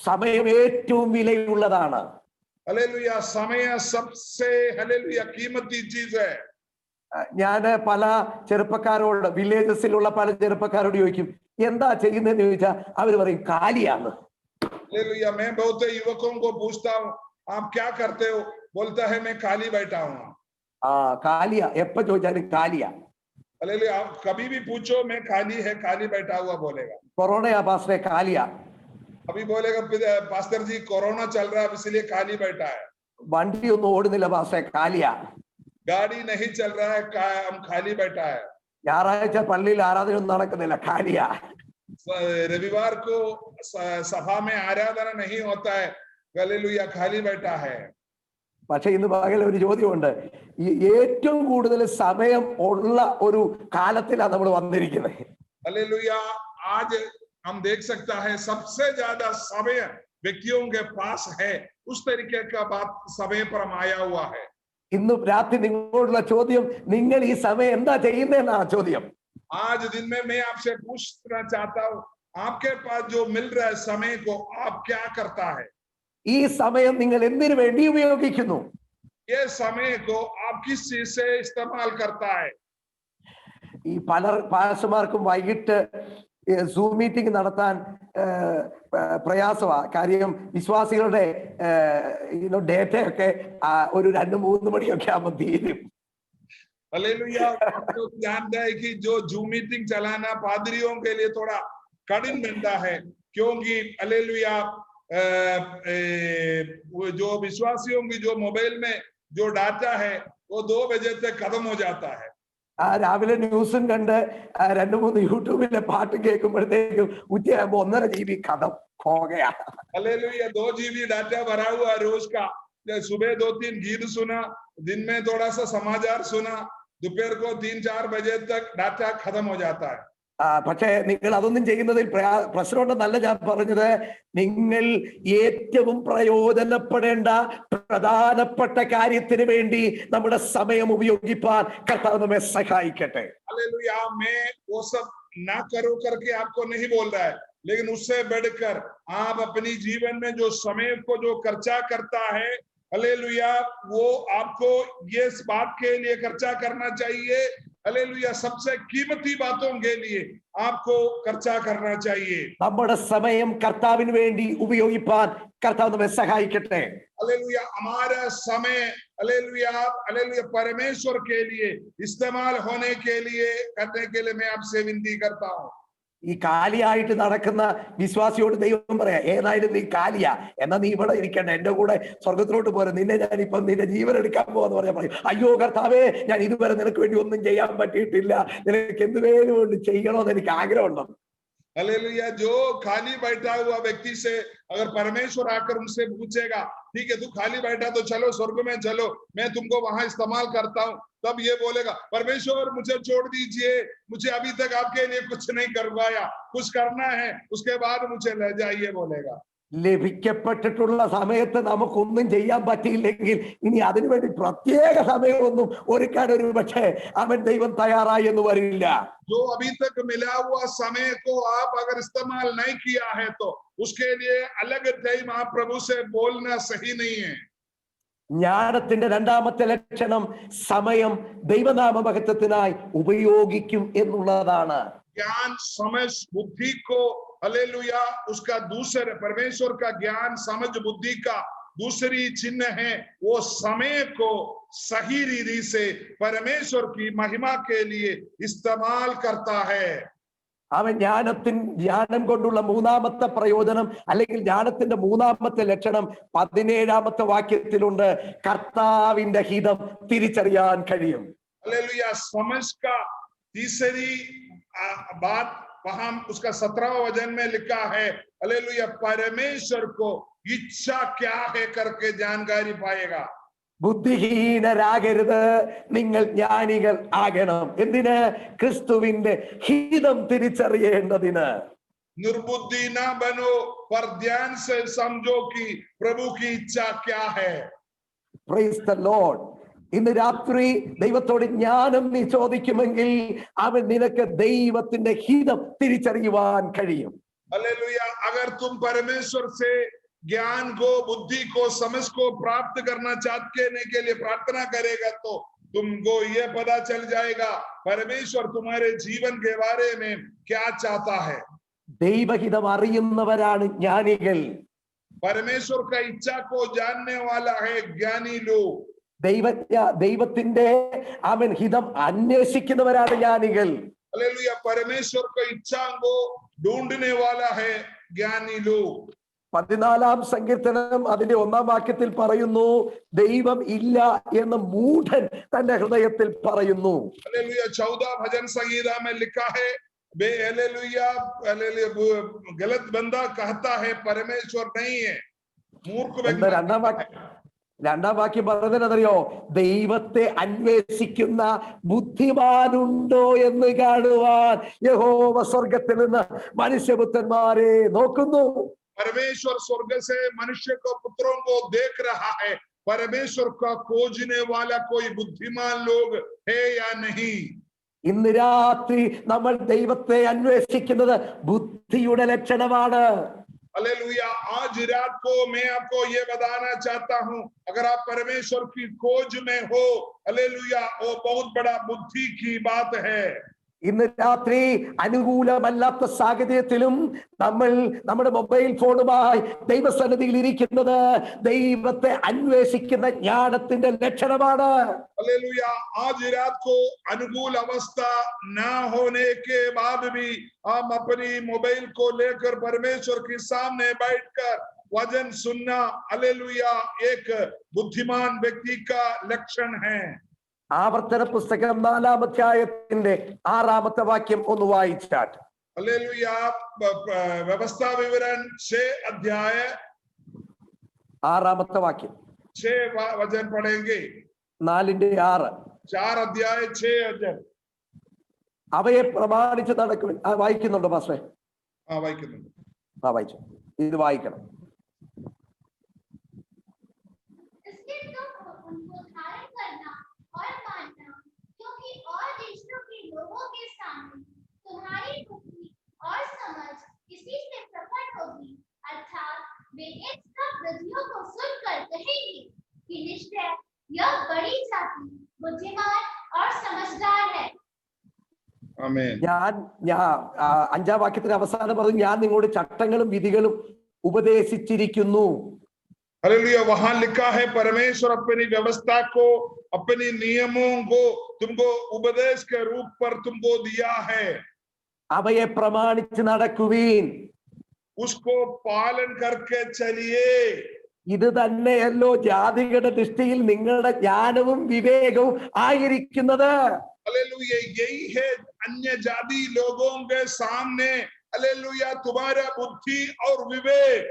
സമയം ഏറ്റവും വിലയുള്ളതാണ്. हालेलुया, समय सबसे हालेलुया कीमती चीज है. ഞാൻ പല ചെറുപ്പക്കാരോട്, വില്ലേജസിലുള്ള പല ചെറുപ്പക്കാരോട് ചോദിക്കും, എന്താ ചെയ്യുന്നതെന്ന് ചോദിച്ചാൽ അവര് പറയും കാലിയാണ്. हालेलुया, मैं बहुत युवकों को पूछता हूँ, आप क्या करते हो? बोलता है मैं खाली बैठा हूँ. കാലിയാ, എപ്പോ ചോദിച്ചാലും കാലിയാ. हालेलुया, आप कभी भी पूछो मैं खाली है, खाली बैठा हुआ बोलेगा. കൊറോണയാ പാസ്റ്ററെ, കാലിയാ. अभी बोलेगा पास्टर जी कोरोना चल रहा है इसलिए खाली बैठा है. വണ്ടി ഒന്നും ഓടുന്നില്ല പാസ്റ്ററെ, കാലിയാ. गाड़ी नहीं चल रहा है, हम खाली बैठा है. ഞായറാഴ്ച പള്ളിയിൽ ആരാധന ഒന്നും നടക്കുന്നില്ല, കാലിയാ. रविवार को सभा में आराधना नहीं होता है, हालेलुया खाली बैठा है. പക്ഷെ ഇന്ന് പകൽ ഒരു ചോദ്യമുണ്ട്. ഈ ഏറ്റവും കൂടുതൽ സമയം ഉള്ള ഒരു കാലത്തിലാണ് നമ്മൾ വന്നിരിക്കുന്നത്. हालेलुया। आज हम देख सकता है सबसे ज्यादा समय व्यक्तियों के पास है, उस तरीके का बात समय पर हम आया हुआ है। ഇന്ന് രാത്രി നിങ്ങളോടുള്ള ചോദ്യം, നിങ്ങൾ ഈ സമയം എന്താ ചെയ്യുന്നതെന്നാണ് ചോദ്യം. आज दिन में मैं आपसे पूछना चाहता हूँ, आपके पास जो मिल रहा है समय को आप क्या करता है? ഈ സമയം നിങ്ങൾ എന്തിനു വേണ്ടി ഉപയോഗിക്കുന്നു? ये समय को आप किस चीज से इस्तेमाल करता है? ഈ പല പാസ്റ്റർമാർക്കും വൈകിട്ട് സൂം മീറ്റിംഗ് നടത്താൻ പ്രയാസമാണ്. കാര്യം വിശ്വാസികളുടെ ഡേറ്റയൊക്കെ ഒരു 2-3 മണിയൊക്കെ ആകുമ്പോൾ തീരും. हालेलुया। आप लोग जानते हैं कि जो जूम मीटिंग चलाना पादरियों के लिए थोड़ा कठिन बनता है, क्योंकि हालेलुया जो विश्वासियों की जो मोबाइल में जो डाटा है वो 2 बजे तक खत्म हो जाता है। രാവിലെ ന്യൂസും കണ്ട് 2-3 യൂട്യൂബിലെ പാട്ട് കേൾക്കുമ്പോഴത്തേക്കും ഉച്ചയാകുമ്പോ 1.5 GB खत्म हो गया। हालेलुया। 2 GB डाटा भरा हुआ रोज का, सुबह 2-3 गीत सुना, दिन में थोड़ा सा समाचार सुना, दोपहर को 3-4 बजे तक डाटा खत्म हो जाता है। പക്ഷെ നിങ്ങൾ അതൊന്നും ചെയ്യുന്നതിൽ പ്രശ്നമുണ്ടെന്നല്ല ഞാൻ പറഞ്ഞത്. നിങ്ങൾ ഏറ്റവും പ്രയോജനപ്പെടേണ്ട പ്രധാനപ്പെട്ട കാര്യത്തിന് വേണ്ടി നമ്മുടെ സമയം ഉപയോഗിക്കാൻ കർത്താവ് നമ്മെ സഹായിക്കട്ടെ. हालेलुया। मैं वो सब ना करो करके आपको नहीं बोल रहा है, लेकिन उससे बढ़कर आप अपनी जीवन में जो समय को जो खर्चा करता है, हालेलुया, वो आपको ये इस बात के लिए खर्चा करना चाहिए। हालेलुया। सबसे कीमती बातों के लिए आपको खर्चा करना चाहिए। നമ്മുടെ സമയം കർത്താവിന് വേണ്ടി ഉപയോഗിക്കാൻ കർത്താവ് നമ്മെ സഹായിക്കട്ടെ. हालेलुया। हमारा समय हालेलुया हालेलुया परमेश्वर के लिए इस्तेमाल होने के लिए करने के लिए मैं आपसे विनती करता हूँ। ഈ കാലിയായിട്ട് നടക്കുന്ന വിശ്വാസിയോട് ദൈവം പറയാ, ഏതായാലും നീ കാലിയാ, എന്നാ നീ ഇവിടെ ഇരിക്കണ്ട, എന്റെ കൂടെ സ്വർഗത്തിലോട്ട് പോരെ, നിന്നെ ഞാനിപ്പം നിന്റെ ജീവൻ എടുക്കാൻ പോവാന്ന് പറഞ്ഞാൽ പറയും, അയ്യോ കർത്താവേ, ഞാൻ ഇതുവരെ നിനക്ക് വേണ്ടി ഒന്നും ചെയ്യാൻ പറ്റിയിട്ടില്ല, നിനക്ക് എന്തുവേലും കൊണ്ട് ചെയ്യണമെന്ന് എനിക്ക് ആഗ്രഹമുണ്ടോ. हालेलुया। जो खाली बैठा हुआ व्यक्ति से अगर परमेश्वर आकर उनसे पूछेगा, ठीक है तू खाली बैठा तो चलो स्वर्ग में चलो, मैं तुमको वहां इस्तेमाल करता हूं, तब ये बोलेगा परमेश्वर मुझे छोड़ दीजिए, मुझे अभी तक आपके लिए कुछ नहीं करवाया, कुछ करना है, उसके बाद मुझे ले जाइए बोलेगा। ലഭിക്കപ്പെട്ടിട്ടുള്ള സമയത്ത് നമുക്കൊന്നും ചെയ്യാൻ പറ്റിയില്ലെങ്കിൽ ഇനി അതിനുവേണ്ടി പ്രത്യേക സമയമൊന്നും ഒരുക്കാൻ ഒരു പക്ഷേ അവൻ ദൈവം തയ്യാറായി എന്ന് വരില്ല. जो अभी तक मिला हुआ समय को आप अगर इस्तेमाल नहीं किया है तो उसके लिए अलग टाइम आप प्रभु से बोलना सही नहीं है। ജ്ഞാനത്തിന്റെ രണ്ടാമത്തെ ലക്ഷണം സമയം ദൈവനാമ മഹത്വത്തിനായി ഉപയോഗിക്കും എന്നുള്ളതാണ്. ज्ञान समझ बुद्धि को हालेलुया उसका दूसरे परमेश्वर का ज्ञान समझ बुद्धि का दूसरी चिन्ह है, वो समय को सही रीति से परमेश्वर की महिमा के लिए इस्तेमाल करता है। അവൻ ജ്ഞാനം കൊണ്ടുള്ള മൂന്നാമത്തെ പ്രയോജനം അല്ലെങ്കിൽ ജ്ഞാനത്തിന്റെ മൂന്നാമത്തെ ലക്ഷണം 17ാമത്തെ വാക്യത്തിലുണ്ട്, കർത്താവിന്റെ ഹിതം തിരിച്ചറിയാൻ കഴിയും. हालेलुया। समझ का तीसरी बात वहां उसका 17वां वचन में लिखा है, हालेलुया, परमेश्वर को इच्छा क्या है करके जानकारी पाएगा। ബുദ്ധിഹീനരാകരുത്, നിങ്ങൾ ജ്ഞാനികൾ ആകണം. എന്തിന്? ക്രിസ്തുവിന്റെ ഹിതം തിരിച്ചറിയേണ്ടതിന്. निर्बुद्धि ना बनो, पर ध्यान से समझो कि प्रभु की इच्छा क्या है। Praise the Lord. ഇന്ന് രാത്രി ദൈവത്തോട് ജ്ഞാനം നീ ചോദിക്കുമെങ്കിൽ അവൻ നിനക്ക് ദൈവത്തിന്റെ ഹിതം തിരിച്ചറിയുവാൻ കഴിയും. हालेलुया। अगर तुम परमेश्वर से ज्ञान को, बुद्धि को, समझ को प्राप्त करना चाहने के लिए प्रार्थना करेगा तो तुमको ये पता चल जाएगा परमेश्वर तुम्हारे जीवन के बारे में क्या चाहता है। ദൈവഹിതം അറിയുന്നവരാണ് ജ്ഞാനികൾ. परमेश्वर का इच्छा को जानने वाला है ज्ञानी लोग। ദൈവത്തിന്റെ അവൻ ഹിതം അന്വേഷിക്കുന്നവരാണ് ജ്ഞാനികൾ. हालेलुया। परमेश्वर का इच्छा को ढूंढने वाला है ज्ञानी लोग। 14ാം സങ്കീർത്തനം അതിന്റെ 1ാം വാക്യത്തിൽ പറയുന്നു, ദൈവം ഇല്ല എന്ന് മൂഢൻ തന്റെ ഹൃദയത്തിൽ പറയുന്നു. हालेलुया। 14 भजन संहिता में लिखा है, हालेलुया हालेलुया, गलत बंदा कहता है परमेश्वर नहीं है, मूर्ख व्यक्ति। രണ്ടാം വാക്യം പറയുന്നതറിയോ? ദൈവത്തെ അന്വേഷിക്കുന്ന ബുദ്ധിമാനുണ്ടോ എന്ന് കാണുവാൻ യഹോവ സ്വർഗത്തിൽ നിന്ന് മനുഷ്യപുത്രന്മാരെ നോക്കുന്നു. परमेश्वर स्वर्ग से मनुष्य को पुत्रों को देख रहा है, परमेश्वर का खोजने वाला कोई बुद्धिमान लोग है या नहीं। ഇന്ന് രാത്രി നമ്മൾ ദൈവത്തെ അന്വേഷിക്കുന്നത് ബുദ്ധിയുടെ ലക്ഷണമാണ്. हालेलुया। आज रात को मैं आपको ये बताना चाहता हूं, अगर आप परमेश्वर की खोज में हो, हालेलुया, वो बहुत बड़ा बुद्धि की बात है। ഇന്ന് രാത്രി അനുകൂലമല്ലാത്ത സാഹചര്യത്തിലും നമ്മൾ നമ്മുടെ മൊബൈൽ ഫോണുമായി ദൈവസന്നിധിയിൽ ഇരിക്കുന്നത് ദൈവത്തെ അന്വേഷിക്കുന്ന ജ്ഞാനത്തിന്റെ ലക്ഷണമാണ്. हालेलुया। आज रात को अनुकूल अवस्था ना होने के बाद भी हम अपनी मोबाइल को लेकर परमेश्वर के सामने बैठकर वचन सुनना, हालेलुया, एक बुद्धिमान व्यक्ति का लक्षण है। ആവർത്തന പുസ്തകം 4-ാം അധ്യായത്തിന്റെ 6-ാമത്തെ വാക്യം ഒന്ന് വായിച്ചാട്ട്. हालेलुया। व्यवस्था विवरण 6 अध्याय 6-ാമത്തെ വാക്യം 6 वचन पढ़ेंगे। 4:6. 4 अध्याय 6 वचन। അവയെ പ്രമാണിച്ച് നടക്കുവിൻ. വായിക്കുന്നുണ്ടോ പാസ്റ്ററെ? വായിക്കുന്നുണ്ട്. വായിച്ചു. ഇത് വായിക്കണം. और मानना, क्योंकि और देशों के लोगों के सामने तुम्हारी बुद्धि और समझ इसी से प्रकट होगी, अर्थात वे इन सब विधियों को सुनकर कहेंगे कि निश्चय यह बड़ी जाति बुद्धिमान और समझदार है। आमीन। ഞാൻ 5-ാം വാക്യത്തിന്റെ അവസാനം പറഞ്ഞു, ഞാൻ നിങ്ങളുടെ ചട്ടങ്ങളും വിധികളും ഉപദേശിച്ചിരിക്കുന്നു. हालेलुया। वहां लिखा है परमेश्वर अपनी व्यवस्था को, अपने नियमों को तुमको उपदेश के रूप पर तुमको दिया है। അവയെ പ്രമാണിച്ച് നടക്കുവീൻ. उसको पालन करके चलिए। ഇത് തന്നെയല്ലോ ജാതികളുടെ ദൃഷ്ടിയിൽ നിങ്ങളുടെ ജ്ഞാനവും വിവേകവും ആയിരിക്കുന്നത്. हालेलुया। यही है अन्य जाति लोगों के सामने, हालेलुया, तुम्हारा बुद्धि और विवेक।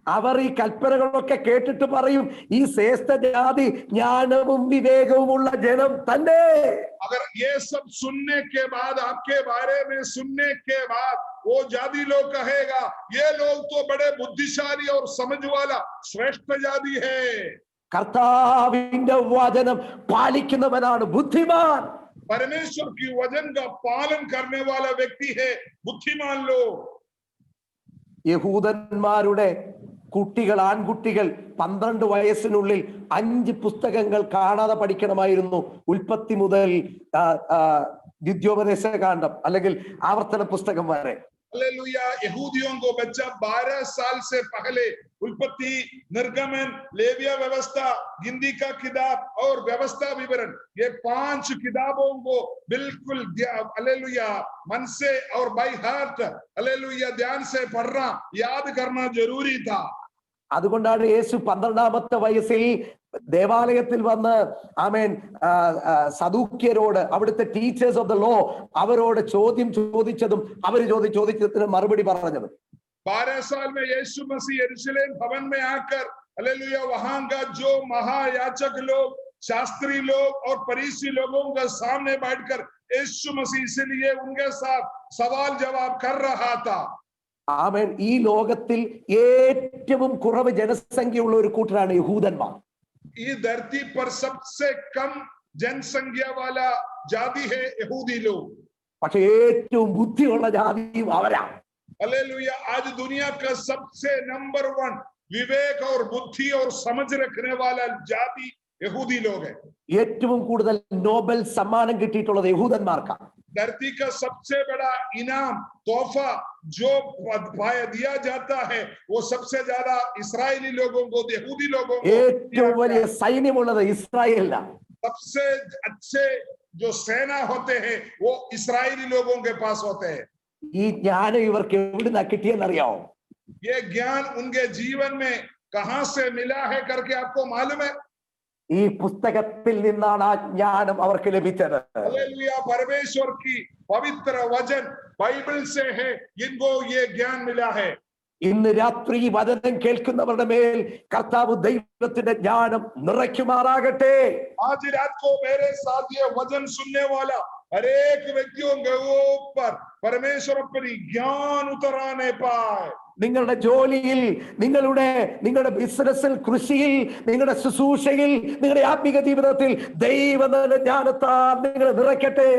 അവർ ഈ കൽപ്പനകളൊക്കെ കേട്ടിട്ട് പറയും, ഈ ശ്രേഷ്ഠ ജാതി ജ്ഞാനവും വിവേകവുമുള്ള ജനം തന്നെ. अगर ये सब सुनने के बाद, आपके बारे में सुनने के बाद वो जाति लोग कहेगा, ये लोग तो बड़े बुद्धिशाली और समझ वाला श्रेष्ठ जाति है। കർത്താവിന്റെ വചനം പാലിക്കുന്നവനാണ് ബുദ്ധിമാൻ. परमेश्वर की वचन का पालन करने वाला व्यक्ति है बुद्धिमान लोग। യഹൂദന്മാരുടെ കുട്ടികൾ, ആൺകുട്ടികൾ 12 വയസ്സിനുള്ളിൽ 5 പുസ്തകങ്ങൾ കാണാതെ പഠിക്കണമായിരുന്നു. ഉൽപ്പത്തി മുതൽ ദ്വിതീയോപദേശ കാണ്ഡം അല്ലെങ്കിൽ ആവർത്തന പുസ്തകം വരെ. हालेलुया। यहूदियों को बच्चा 12 साल से पहले उत्पत्ति, निर्गमन, लेविया व्यवस्था, गिनती का किताब और व्यवस्था विवरण, ये 5 किताबों को बिल्कुल हालेलुया मन से और बाय हार्ट, हालेलुया, ध्यान से पढ़ना, याद करना जरूरी था। അതുകൊണ്ടാണ് യേശു 12ാമത്തെ വയസ്സിൽ ദേവാലയത്തിൽ വന്ന് ആമേൻ സദൂക്യരോട്, അവിടുത്തെ ടീച്ചേഴ്സ് ഓഫ് ദ ലോ, അവരോട് ചോദ്യം ചോദിച്ചതും അവർ ചോദിച്ചതിന് മറുപടി പറഞ്ഞത്. 12 साल में यीशु मसीह यरूशलेम भवन में आकर, हालेलुया, वहां का जो महायाजक लोग, शास्त्री लोग और फरीसी लोगों के सामने बैठकर यीशु मसीह इसलिए उनके साथ सवाल जवाब कर रहा था। ആമേൻ. ഈ ലോകത്തിൽ ഏറ്റവും കുറവ് ജനസംഖ്യയുള്ള ഒരു കൂട്ടരാണ് യഹൂദന്മാർ. ये धरती पर सबसे कम जनसंख्या वाला जाति है यहूदी लोग। പക്ഷെ ഏറ്റവും ബുദ്ധിയുള്ള ജാതിയും അവരാണ്. हालेलुया। आज दुनिया का सबसे नंबर 1 विवेक और बुद्धि और समझ रखने वाला जाति यहूदी लोग है। ഏറ്റവും കൂടുതൽ നോബൽ സമ്മാനം കിട്ടിയിട്ടുള്ളത് യഹൂദന്മാർക്കാണ്. धरती का सबसे बड़ा इनाम, तोहफा जो दिया जाता है, वो सबसे ज्यादा इस्राएली लोगों को, यहूदी लोगों को। ഏറ്റവും വലിയ സൈന്യമുള്ളത് ഇസ്രായേലിലാണ്. सबसे अच्छे जो सेना होते हैं वो इस्राएली लोगों के पास होते हैं। ഈ ജ്ഞാനം ഇവർക്ക് എവിടുന്നാ കിട്ടിയെന്നറിയാമോ? ये ज्ञान उनके जीवन में कहां से मिला है करके आपको मालूम है? ഈ പുസ്തകത്തിൽ നിന്നാണ് ആ ജ്ഞാനം അവർക്ക് ലഭിച്ചത്. हालेलुया। परमेश्वर की पवित्र वचन बाइबल से है, इनको ये ज्ञान मिला है। ഇന്ന് രാത്രി വചനം കേൾക്കുന്നവരുടെ മേൽ കർത്താവ് ദൈവത്തിന്റെ ജ്ഞാനം നിറയ്ക്കുമാറാകട്ടെ. आज रात को मेरे साथ ये वचन सुनने वाला हर एक व्यक्तियों के ऊपर परमेश्वर अपनी ज्ञान उतराने पाए. നിങ്ങളുടെ ജോലിയിൽ, നിങ്ങളുടെ ബിസിനസ്സിൽ, കൃഷിയിൽ, നിങ്ങളുടെ ശുശ്രൂഷയിൽ, നിങ്ങളുടെ ആത്മീക ജീവിതത്തിൽ ദൈവത്തിന്റെ ജ്ഞാനത്താൽ നിങ്ങളെ നിറയ്ക്കട്ടെ.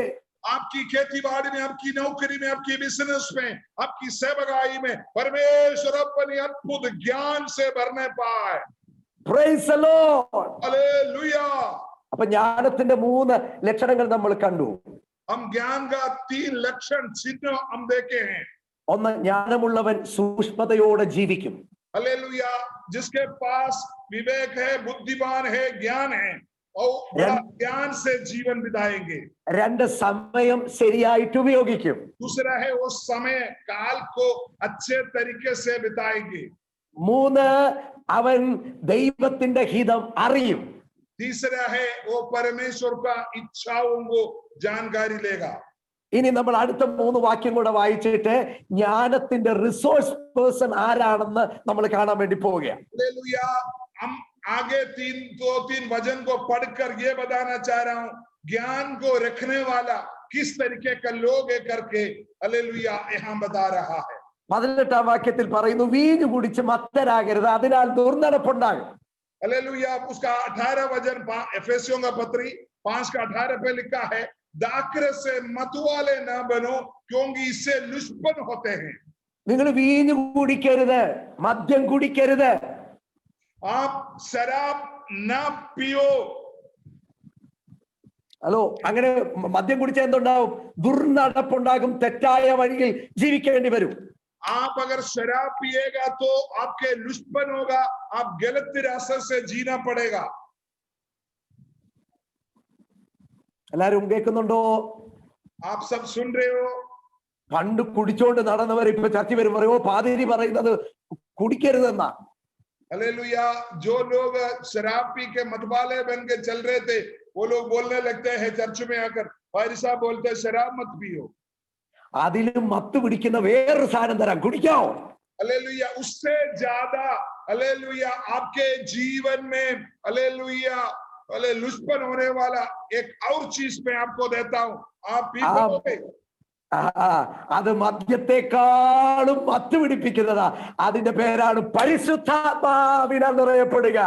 आपकी खेती बाड़ी में, आपकी नौकरी में, आपकी बिजनेस में, आपकी सेवकाई में परमेश्वर अपने अद्भुत ज्ञान से भरने पाए. Praise the Lord. हालेलुया. അപ്പൊ ജ്ഞാനത്തിന്റെ 3 ലക്ഷണങ്ങൾ നമ്മൾ കണ്ടു. हम ज्ञान का 3 लक्षण चिन्ह हम देखे हैं. ഒന്ന്, ജ്ഞാനമുള്ളവൻ സൂക്ഷ്മതയോടെ ജീവിക്കും. हालेलुया. जिसके पास विवेक है, बुद्धिमान है, ज्ञान है और बड़ा ज्ञान से जीवन बिताएंगे. 2, സമയം ശരിയായിട്ട് ഉപയോഗിക്കും. दूसरा है वो समय काल को अच्छे तरीके से बिताएंगे. 3, അവൻ ദൈവത്തിന്റെ ഹിതം അറിയും. तीसरा है वो परमेश्वर का इच्छाओं को जानकारी लेगा. ഇനി നമ്മൾ അടുത്ത 3 വാക്യം കൂടെ വായിച്ചിട്ട് ജ്ഞാനത്തിന്റെ റിസോഴ്സ് പേഴ്സൺ ആരാണെന്ന് നമ്മൾ കാണാൻ വേണ്ടി പോവുകയാണ്. हालेलुया. हम आगे 3 वचन को पढ़कर ये बताना चाह रहा हूं, ज्ञान को रखने वाला किस तरीके का लोग है करके हालेलुया यहां बता रहा है. 18 വാക്യത്തിൽ പറയുന്നു, വീഞ്ഞു കുടിച്ച് മത്തരാകരുത്, അതിനാൽ ദുർനടപ്പുണ്ടാകും. हालेलुया. उसका 18 वचन एफेसियों का पत्री 5 का 18 पे लिखा है, दाखरस से मतवाले ना बनो क्योंकि इससे लुष्पन होते हैं. നിങ്ങൾ വീഞ്ഞു കുടിക്കരുത്, മദ്യം കുടിക്കരുത്. आप शराब ना पियो. ഹലോ, അങ്ങനെ മദ്യം കുടിച്ചാൽ എന്തുണ്ടാവും? ദുർനടപ്പുണ്ടാകും, തെറ്റായ വഴിയിൽ ജീവിക്കേണ്ടി വരും. आप अगर शराब पिएगा तो आपके लुष्पन होगा, आप गलत रास्ते से जीना पड़ेगा. എല്ലാരും കേൾക്കുന്നുണ്ടോ? आप सब सुन रहे हो? പണ്ട് കുടിച്ചോണ്ട് നടന്നവർ ഇപ്പൊ ചർച്ച വരും പറയോ, പാതിരി പറയുന്നത് കുടിക്കരുതെന്നാ. हालेलुया. जो लोग शराब पी के मतवाले बन के चल रहे थे वो लोग बोलने लगते हैं चर्च में आकर, पादरी साहब बोलते हैं शराब मत पियो. അതിലും മത്ത് പിടിക്കുന്ന വേറൊരു സാധനം തരാം, കുടിക്കാവോ? हालेलुया. उससे ज्यादा हालेलुया आपके जीवन में हालेलुया लुष्पन होने वाला एक और चीज मैं आपको देता हूं, आप पी पाओगे. അത് മദ്യത്തെക്കാളും മത്ത് പിടിപ്പിക്കുന്നതാ. അതിന്റെ പേരാണ് പരിശുദ്ധാത്മാവിനാൽ നിറയപ്പെടുക.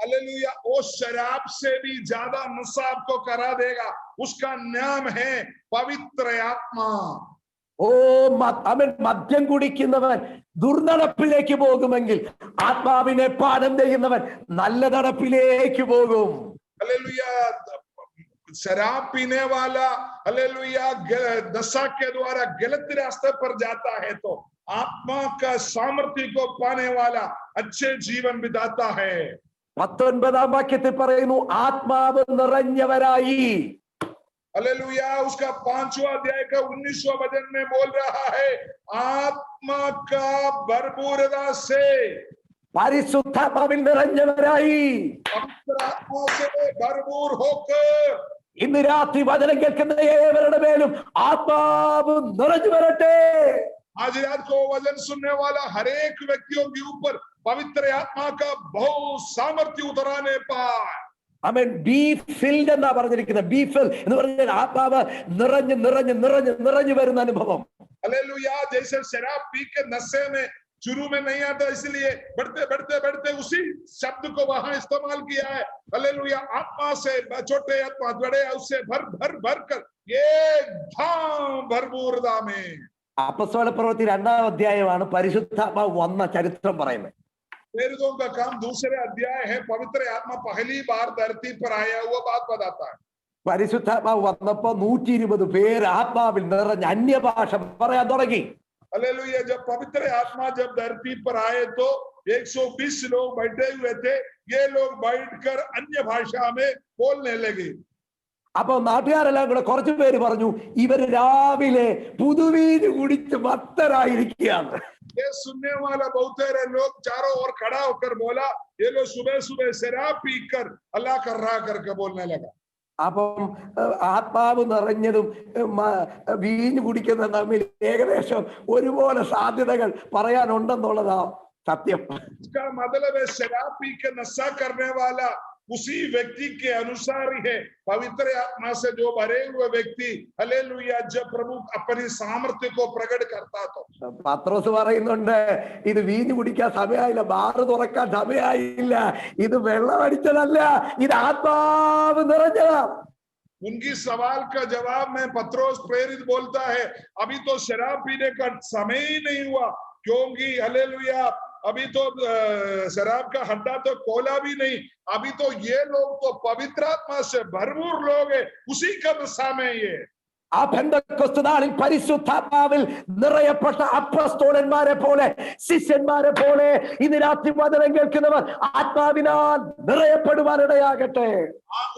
हालेलुया. वो शराब से भी ज्यादा नशा आपको करा देगा. उसका नाम है पवित्र आत्मा. അവൻ മദ്യം കുടിക്കുന്നവൻ ദുർനടപ്പിലേക്ക് പോകുമെങ്കിൽ ആത്മാവിനെ പാനം ചെയ്യുന്നവൻ നല്ല നടപ്പിലേക്ക് പോകും. हालेलुया. शराब पीने वाला हालेलुया नशा के द्वारा गलत रास्ते पर जाता है तो आत्मा का सामर्थ्य को पाने वाला अच्छे जीवन बिताता है. 19 വാക്യത്തിൽ പറയുന്നു, ആത്മാവ് നിറഞ്ഞവരായി. हालेलुया. उसका 5वां अध्याय का 19वां वचन में बोल रहा है, आत्मा का भरपूरता से, പരിശുദ്ധാത്മാവിൽ നിറഞ്ഞവരായി. पवित्र आत्मा से भरपूर होकर. ഇന്ന് രാത്രി വചനം കേൾക്കുന്ന ഏവരുടെ മേലും ആത്മാവ് നിറഞ്ഞു വരട്ടെ. आज रात को वचन सुनने वाला हर एक व्यक्तियों के ऊपर पवित्र आत्मा का बहुत सामर्थ्य उतराने पाए. ആമേൻ. ബി ഫിൽഡ് എന്നാ പറഞ്ഞിരിക്കുന്നത്. ബി ഫിൽ എന്ന് പറഞ്ഞാൽ ആത്മാവ് നിറഞ്ഞു നിറഞ്ഞു നിറഞ്ഞു നിറഞ്ഞു വരുന്ന അനുഭവം. हालेलुया. जैसे शराब पी के नशे में शुरू में नहीं आता, इसलिए बढ़ते बढ़ते बढ़ते उसी शब्द को वहां इस्तेमाल किया है. हालेलुया. आत्मा से छोटे आत्मा बड़े उससे भर भर भर कर ये भरपूरता में. അപ്പോസ്തല പ്രവൃത്തി 2-ാം അധ്യായമാണ് പരിശുദ്ധാത്മാവ് വന്ന ചരിത്രം പറയുന്നത്. प्रेरितों का काम 2रे अध्याय है. पवित्र आत्मा पहली बार धरती पर आया हुआ बात बताता है. പരിശുദ്ധാത്മാവ് വന്നപ്പോ 120 പേര് ആത്മാവിൽ നിറഞ്ഞ അന്യഭാഷ പറയാൻ തുടങ്ങി. हालेलुया. जब पवित्र आत्मा जब धरती पर आए तो 120 लोग बैठे हुए थे. ये लोग बैठकर अन्य भाषा में बोलने लगे. അപ്പൊ നാട്ടുകാരെല്ലാം കൂടെ കുറച്ചു പേര് പറഞ്ഞു, ഇവര് രാവിലെ പുതുവീഞ്ഞ് കുടിച്ച് മത്തരായിരിക്കുകയാണ്. ये सुनने वाला बहुत सारे लोग चारों ओर खड़ा होकर बोला, ये लोग सुबह सुबह शराब पीकर अल्लाह कर रहा करके बोलने लगा. അപ്പം ആത്മാവ് നിറഞ്ഞതും വീഞ്ഞു കുടിക്കുന്ന തമ്മിൽ ഏകദേശം ഒരുപോലെ സാധ്യതകൾ പറയാനുണ്ടെന്നുള്ളതാ सत्यम। इसका मतलब है शराब पी के नशा करने वाला उसी व्यक्ति के अनुसार ही है पवित्र आत्मा से जो भरे हुए व्यक्ति हालेलुया जब प्रभु अपनी सामर्थ्य को प्रकट करता तो പത്രോസ് പറയുന്നുണ്ട് ഇത് വീഞ്ഞു കുടിക്കാൻ സമയമായില്ല, ബാറ് തുറക്കാൻ സമയമായില്ല, ഇത് വെള്ളം അടിച്ചതല്ല, ഇത് ആത്മാവ് നിറഞ്ഞതാ। उनकी सवाल का जवाब में पत्रोस प्रेरित बोलता है अभी तो शराब पीने का समय ही नहीं हुआ, क्योंकि हालेलुया अभी तो शराब का हड्डा तो खोला भी नहीं, अभी तो ये लोग तो पवित्र आत्मा से भरपूर लोग है, उसी का नशा में ये ആ പെന്തക്കോസ്ത് നാളിൽ പരിശുദ്ധാത്മാവിൽ നിറയപ്പെട്ട അപ്പോസ്തലന്മാരെ പോലെ ശിഷ്യന്മാരെ പോലെ ഇന്ന് രാത്രി വചനം കേൾക്കുന്നവർ ആത്മാവിനാൽ നിറയപ്പെടുവാനിടയാകട്ടെ।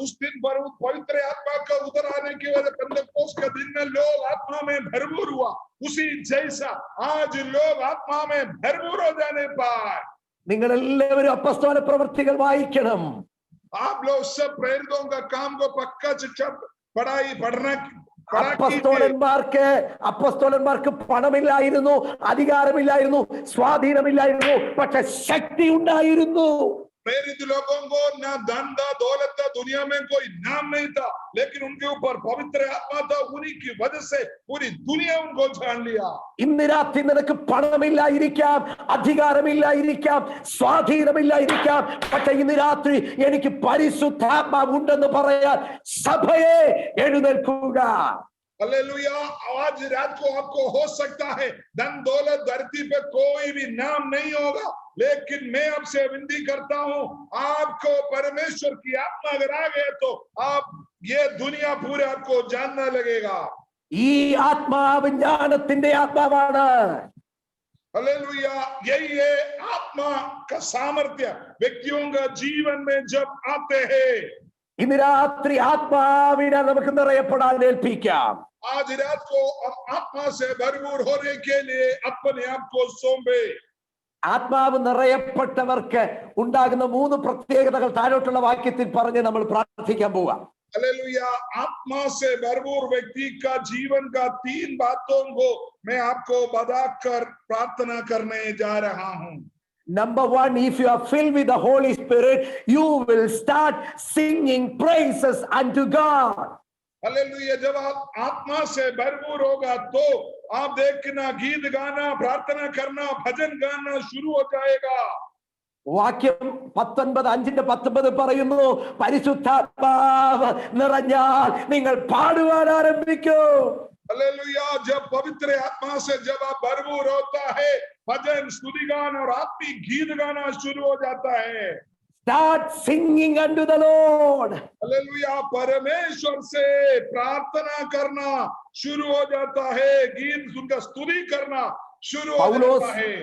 उस दिन पवित्र आत्मा का उतर आने की वजह पेंतकोस्त के दिन में लोग आत्मा में भरपूर हुआ, उसी जैसा आज लोग आत्मा में भरपूर हो जाने पाए। നിങ്ങൾ എല്ലാവരും അപ്പോസ്തല പ്രവൃത്തികൾ വായിക്കണം। आप लोग सब प्रेरितों का काम को पक्का शिक्षा पढ़ना അപ്പോസ്തലന്മാർക്ക് പണമില്ലായിരുന്നു, അധികാരമില്ലായിരുന്നു, സ്വാധീനമില്ലായിരുന്നു, പക്ഷെ ശക്തി ഉണ്ടായിരുന്നു। प्रेरित लोगों को ना धन था, दौलत था, दुनिया में कोई नाम नहीं था, लेकिन उनके ऊपर पवित्र आत्मा था, उन्हीं की वजह से पूरी दुनिया उनको जान लिया। ഇന്ന് രാത്രി നിനക്ക് പണമില്ലായിരിക്കാം, അധികാരമില്ലായിരിക്കാം, സ്വാധീനമില്ലായിരിക്കാം, പക്ഷെ ഇന്ന് രാത്രി എനിക്ക് പരിശുദ്ധാത്മാവ് ഉണ്ടെന്ന് പറയാൻ സഭയെ എഴുന്നേൽക്കുക। हालेलुया। आज रात को आपको हो सकता है धन दौलत धरती पे कोई भी नाम नहीं होगा, लेकिन मैं आपसे विनती करता हूं आपको परमेश्वर की आत्मा अगर आ गए तो आप ये दुनिया पूरे आपको जानने लगेगा। ഈ ആത്മാവ് ജ്ഞാനത്തിന്റെ ആത്മാവാണ്। हालेलुया। यही है आत्मा का सामर्थ्य व्यक्तियों का जीवन में जब आते हैं। ഇന്ന് രാത്രി ആത്മാവിനെ നമുക്ക് നിറയപ്പെടാൻ ഏൽപ്പിക്കാം। आज रात को आत्मा से भरपूर होने के लिए अपने आप को सौंपे। ആത്മാവ് നിറയപ്പെട്ടവർക്ക് ഉണ്ടാകുന്ന 3 പ്രത്യേകതകൾ താഴോട്ടുള്ള വാക്യത്തിൽ പറഞ്ഞ് നമ്മൾ പ്രാർത്ഥിക്കാൻ പോവാം। हालेलुया। आत्मा से भरपूर व्यक्ति का जीवन का 3 बातों को मैं आपको बताकर प्रार्थना करने जा रहा हूं। Number 1, if you are filled with the Holy Spirit, you will start singing praises unto God. Hallelujah. जब आप आत्मा से भरपूर होगा तो आप देखना गीत गाना, प्रार्थना करना, भजन गाना शुरू हो जाएगा। വാക്യം 19:5 പറയുന്നു, പരിശുദ്ധാത്മാവ് നിറഞ്ഞാൽ നിങ്ങൾ പാടുവാൻ ആരംഭിക്കും। हालेलुया। जब पवित्र आत्मा से जब आप भरपूर होता है भजन स्तुति गाना और आत्मिक गीत गाना शुरू हो जाता है। Start singing unto the Lord. Hallelujah. परमेश्वर से प्रार्थना करना शुरू हो जाता है, गीत सुनकर स्तुति करना शुरू हो जाता है।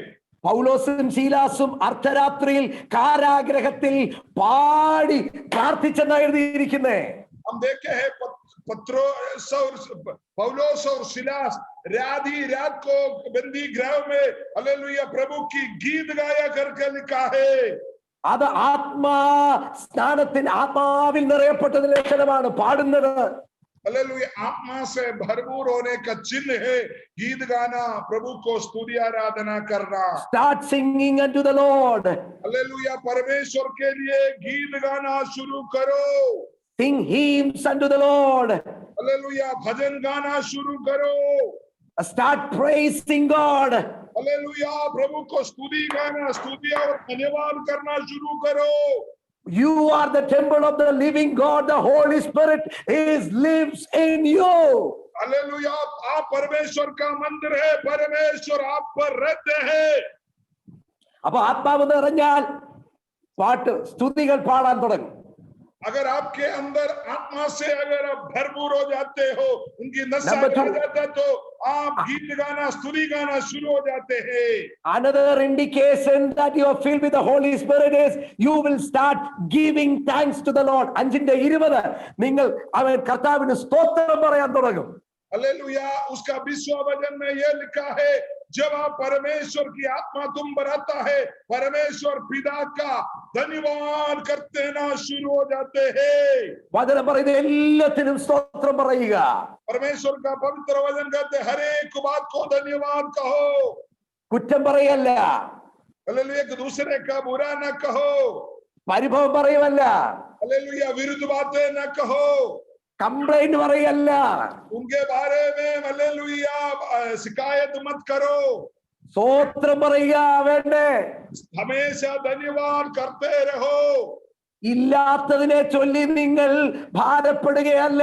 പൗലോസും ശീലാസും അർദ്ധരാത്രിയിൽ കാരാഗ്രഹത്തിൽ പാടി പ്രാർത്ഥിച്ചെന്ന് എഴുതിയിരിക്കുന്നേ। हम देखे हैं पौलोस और सिलास राधी रात को बंदी गृह में हालेलुया प्रभु की गीत गाया करके लिखा है। അത് ആത്മാ സ്നാനത്തിന് ആത്മാവിൽ നിറയപ്പെട്ട ലക്ഷണമാണ് പാടുന്നത്। हालेलुया। आत्मा से भरपूर होने का चिन्ह है गीत गाना, प्रभु को स्तुति आराधना करना। Start singing unto the Lord. Hallelujah. परमेश्वर के लिए गीत गाना शुरू करो। Sing hymns unto the Lord. Hallelujah. भजन गाना शुरू करो। Start praising God. हालेलुया। प्रभु को स्तुति गाना, स्तुति और धन्यवाद करना शुरू करो। You are the temple of the living God. The Holy Spirit lives in you. Hallelujah. आप परमेश्वर का मंदिर है, परमेश्वर आप पर रहते हैं। അപ്പൊ ആത്മാവ് നിറഞ്ഞാൽ പാട്ട് സ്തുതികൾ പാടാൻ തുടങ്ങും। अगर आपके अंदर आत्मा से अगर आप भरपूर हो जाते हो, उनकी नशा आ जाता तो आप गीत गाना, स्तुति गाना शुरू हो जाते हैं। Another indication that you are filled with the Holy Spirit is you will start giving thanks to the Lord. 5:20 നിങ്ങൾ അവൻ കർത്താവിന് സ്തോത്രം പറയാൻ തുടങ്ങും। हालेलुया। उसका 20वां वचन में यह लिखा है जब आप परमेश्वर की आत्मा तुम पर आता है, परमेश्वर पिता का धन्यवाद करते ना शुरू हो जाते हैं। വചനം പറയുന്ന എല്ലാത്തിനും സ്തോത്രം പറയുക. परमेश्वर का पवित्र वचन कहते हर एक बात को धन्यवाद कहो। കുറ്റം പറയല്ല, हालेलुया, एक दूसरे का बुरा न कहो। പരിഭവം പറയുമല്ല, हालेलुया, विरुद्ध बातें न कहो। കംപ്ലൈന്റ് പറയല്ല, उनके बारे में हालेलुया शिकायत मत करो। സ്തോത്രം പറയുക വേണ്ടേ. हमेशा धन्यवाद करते रहो। ഇല്ലാത്തതിനെ ചൊല്ലി നിങ്ങൾ ഭാരപ്പെടുകയല്ല,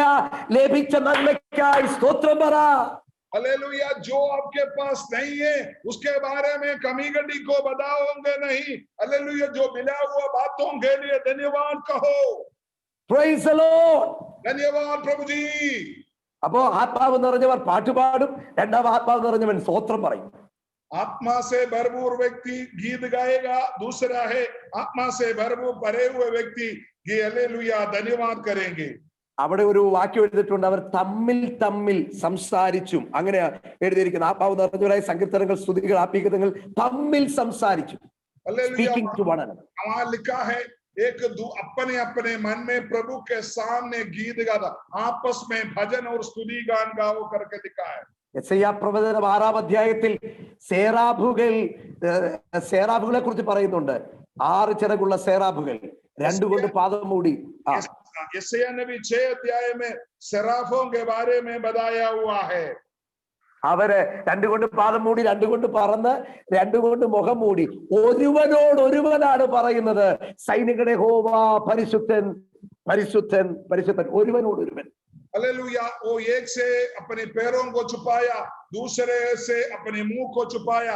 ലഭിച്ച നന്മയ്ക്കായി സ്തോത്രം പറ. हालेलुया, जो आपके पास नहीं है उसके बारे में कमी गड्डी को बताओगे नहीं। हालेलुया, जो मिला हुआ बातों के लिए धन्यवाद कहो। Praise the Lord. धन्यवाद प्रभु जी। അപ്പോ ആത്മാവ് നിറഞ്ഞവർ പാട്ടുപാടും, രണ്ടാം ആത്മാവ് നിറഞ്ഞവൻ സ്തോത്രം പറയും. आत्मा से भरपूर व्यक्ति गीत गाएगा, दूसरा है आत्मा से भरपूर भरे हुए व्यक्ति हालेलुया धन्यवाद करेंगे। അവിടെ ഒരു വാക്യം എഴുതിയിട്ടുണ്ട്, അവർ തമ്മിൽ തമ്മിൽ സംസാരിച്ചും. അങ്ങനെ എഴുതിയിരിക്കുന്നു. ആത്മാവ് നിറഞ്ഞവരായ സങ്കീർത്തനങ്ങൾ, സ്തുതികൾ, ആത്മീയഗീതങ്ങൾ തമ്മിൽ സംസാരിച്ചു. Speaking to one another. वहां लिखा है एक अपने अपने मन में प्रभु के सामने गीत गाता, आपस में भजन और स्तुति गान गाओ करके लिखा है। യെശയ്യാ പ്രവചനം 6-ാം അധ്യായത്തിൽ സേറാഫുകളെ കുറിച്ച് പറയുന്നുണ്ട്. 6 ചിറകുള്ള സേറാഫുകൾ, 2 കൊണ്ട് പാദം മൂടി. यशायाह नबी 6 अध्याय में सेराफों के बारे में बताया हुआ है। അവര് 2 കൊണ്ട് പാദം മൂടി, 2 കൊണ്ട് പറന്ന്, 2 കൊണ്ട് മുഖം മൂടി. ഒരുവനോടൊരുവനാണ് പറയുന്നത്, സൈനികരുടെ യഹോവ പരിശുദ്ധൻ പരിശുദ്ധൻ പരിശുദ്ധൻ. ഒരുവനോടൊരുവൻ. हालेलुया, वो एक से अपने पैरों को छुपाया, दूसरे से अपने मुंह को छुपाया,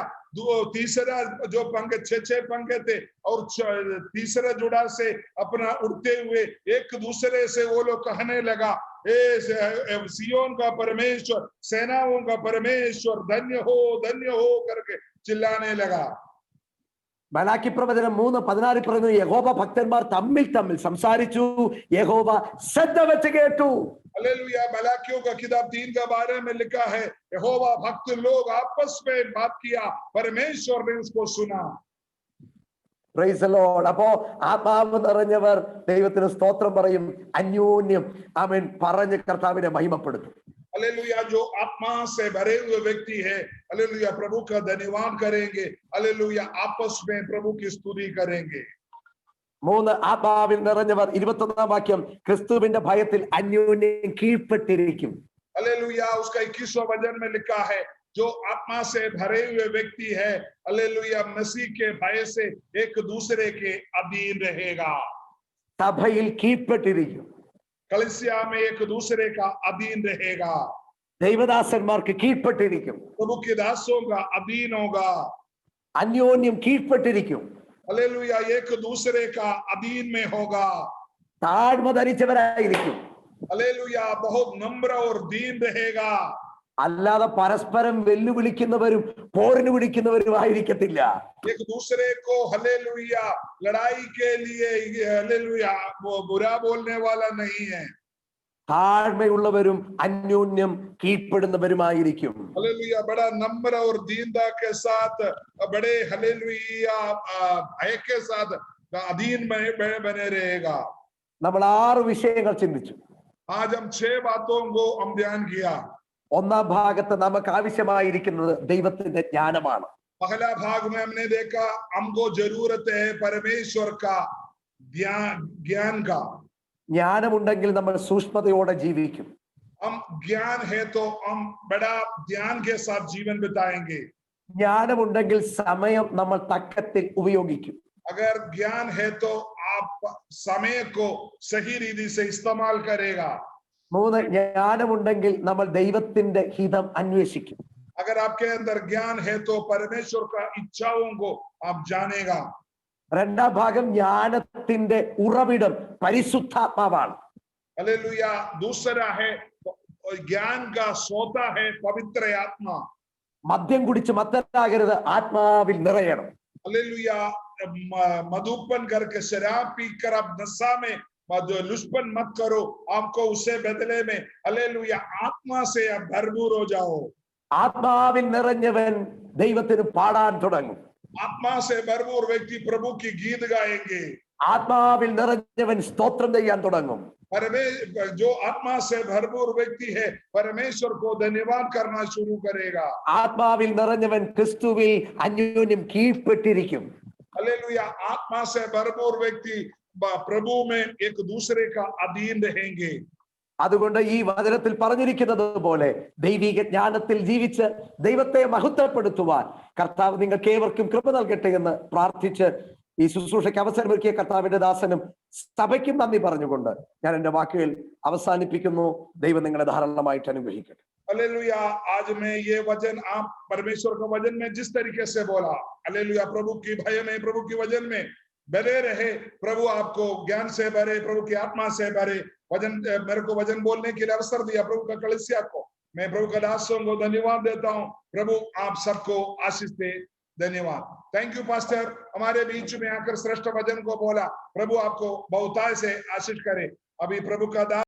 तीसरा जो पंखे 6 पंखे थे और तीसरा जुड़ा से अपना उड़ते हुए एक दूसरे से वो लोग कहने लगा, ए सियोन का परमेश्वर, सेनाओं का परमेश्वर धन्य हो करके चिल्लाने लगा। മലാക്കി പ്രവചനം 3:16 പറയുന്നു, യഹോവ ഭക്തന്മാർ തമ്മിൽ തമ്മിൽ സംസാരിച്ചു, യഹോവ ശ്രദ്ധ വെച്ച് കേട്ടു. हालेलुया, मलाकियों का किताब 3 के बारे में लिखा है, यहोवा भक्त लोग आपस में बात किया, परमेश्वर ने उसको सुना। Praise the Lord. അപ്പോ ആത്മാവ് നിറഞ്ഞവർ ദൈവത്തിന് സ്തോത്രം പറയും, അന്യോന്യം ആമേൻ പറഞ്ഞ് കർത്താവിനെ മഹിമപ്പെടുത്തും. हालेलुया, जो आत्मा से भरे हुए व्यक्ति है, हालेलुया प्रभु का धन्यवाद करेंगे, हालेलुया आपस में प्रभु की स्तुति करेंगे। 3 ആത്മാവിൽ നിറഞ്ഞവർ 21-ാം വാക്യം, ക്രിസ്തുവിന്റെ ഭയത്തിൽ അന്യോന്യം കീഴ്പ്പെട്ടിരിക്കും. हालेलुया, उसका 21वां वचन में लिखा है, जो आत्मा से भरे हुए व्यक्ति है, हालेलुया मसीह के भय से एक दूसरे के अधीन रहेगा। സഭയിൽ കീഴ്പ്പെട്ടിരിക്കും. कलीसिया में एक दूसरे का अधीन रहेगा। ദൈവദാസന്മാർക്ക് കീഴ്പ്പെട്ടിരിക്കും. प्रभु के दासों का अधीन होगा। അന്യോന്യം കീഴ്പ്പെട്ടിരിക്കും. हालेलुया, एक दूसरे का अधीन में होगा। താഴ്മ ധരിച്ചവരായിരിക്കും. हालेलुया, बहुत नम्र और दीन रहेगा। അല്ലാതെ പരസ്പരം വെല്ലുവിളിക്കുന്നവരും പോരിന് വിളിക്കുന്നവരും ആയിരിക്കത്തില്ല. एक दूसरे को हालेलुया लड़ाई के लिए हालेलुया वो बुरा बोलने वाला नहीं है। താഴ്മയുള്ളവരും അന്യോന്യം കീഴ്പ്പെടുന്നവരുമായിരിക്കും. हालेलुया, बड़ा नम्र और दीनता के साथ, बड़े हालेलुया भय के साथ अधीन में बने रहेगा। നമ്മൾ 6 വിഷയങ്ങൾ ചിന്തിച്ചു. आज हम 6 बातों को हम ध्यान किया। 1-ാം ഭാഗത്ത് നമുക്ക് ആവശ്യമായിരിക്കുന്നത് ദൈവത്തിന്റെ ജ്ഞാനമാണ്. पहला भाग में हमने देखा हमको जरूरत है परमेश्वर का ज्ञान का। ജ്ഞാനമുണ്ടെങ്കിൽ നമ്മൾ സൂക്ഷ്മതയോടെ ജീവിക്കും. हम ज्ञान है तो हम बड़ा ध्यान के साथ जीवन बिताएंगे। ജ്ഞാനമുണ്ടെങ്കിൽ സമയം നമ്മൾ തക്കത്തിൽ ഉപയോഗിക്കും. अगर ज्ञान है तो आप समय को सही रीति से इस्तेमाल करेगा। 3 ജ്ഞാനമുണ്ടെങ്കിൽ നമ്മൾ ദൈവത്തിന്റെ ഹിതം അന്വേഷിക്കും. अगर आपके अंदर ज्ञान है तो परमेश्वर का इच्छाओं को आप जानेगा। 2-ാം ഭാഗം ജ്ഞാനത്തിന്റെ ഉറവിടം പരിശുദ്ധാത്മാവാണ്. हालेलुया, दूसरा है ज्ञान का सोता है पवित्र आत्मा। മദ്യം കുടിച്ച് മത്തരാകരുത്, ആത്മാവിൽ നിറയണം. हालेलुया, मधुपन करके शराब पीकर आप नशा में लुष्पन मत करो, आपको उससे बदले में हालेलुया आत्मा से आप भरपूर हो जाओ। ആത്മാവിൽ നിറഞ്ഞവൻ ദൈവത്തിന് പാടാൻ തുടങ്ങും. आत्मा से भरपूर व्यक्ति प्रभु की गीत गाएंगे. ആത്മാവിൽ നിറഞ്ഞവൻ സ്തോത്രം ചെയ്യാൻ തുടങ്ങും. जो आत्मा से भरपूर व्यक्ति है परमेश्वर को धन्यवाद करना शुरू करेगा. ആത്മാവിൽ നിറഞ്ഞവൻ ക്രിസ്തുവിൽ അന്യോന്യം കീഴ്പ്പെട്ടിരിക്കും. हालेलुया. आत्मा से भरपूर व्यक्ति प्रभु में एक दूसरे का अधीन रहेंगे. അതുകൊണ്ട് ഈ വചനത്തിൽ പറഞ്ഞിരിക്കുന്നത് പോലെ ദൈവിക ജ്ഞാനത്തിൽ ജീവിച്ച് ദൈവത്തെ മഹത്വപ്പെടുത്തുവാൻ കർത്താവ് നിങ്ങൾക്ക് ഏവർക്കും കൃപ നൽകട്ടെ എന്ന് പ്രാർത്ഥിച്ച് ഈ ശുശ്രൂഷയ്ക്ക് അവസരമൊരുക്കിയ കർത്താവിന്റെ ദാസനും സഭയ്ക്കും നന്ദി പറഞ്ഞുകൊണ്ട് ഞാൻ എന്റെ വാക്കുകൾ അവസാനിപ്പിക്കുന്നു. ദൈവം നിങ്ങളെ ധാരാളമായിട്ട് അനുഗ്രഹിക്കട്ടെ. हालेलुया. आज मैं ये वचन आप परमेश्वर का वचन में जिस तरीके से बोला, हालेलुया, प्रभु की भय में, प्रभु की वचन में बने रहे. प्रभु आपको ज्ञान से भरे, प्रभु की आत्मा से भरे. वचन मेरे को वचन बोलने के लिए अवसर दिया प्रभु का कलीसिया को, मैं प्रभु का दासों को धन्यवाद देता हूँ. प्रभु आप सबको आशीष दे. धन्यवाद. थैंक यू पास्टर, हमारे बीच में आकर श्रेष्ठ वचन को बोला. प्रभु आपको बहुतायत से आशीष करे. अभी प्रभु का दास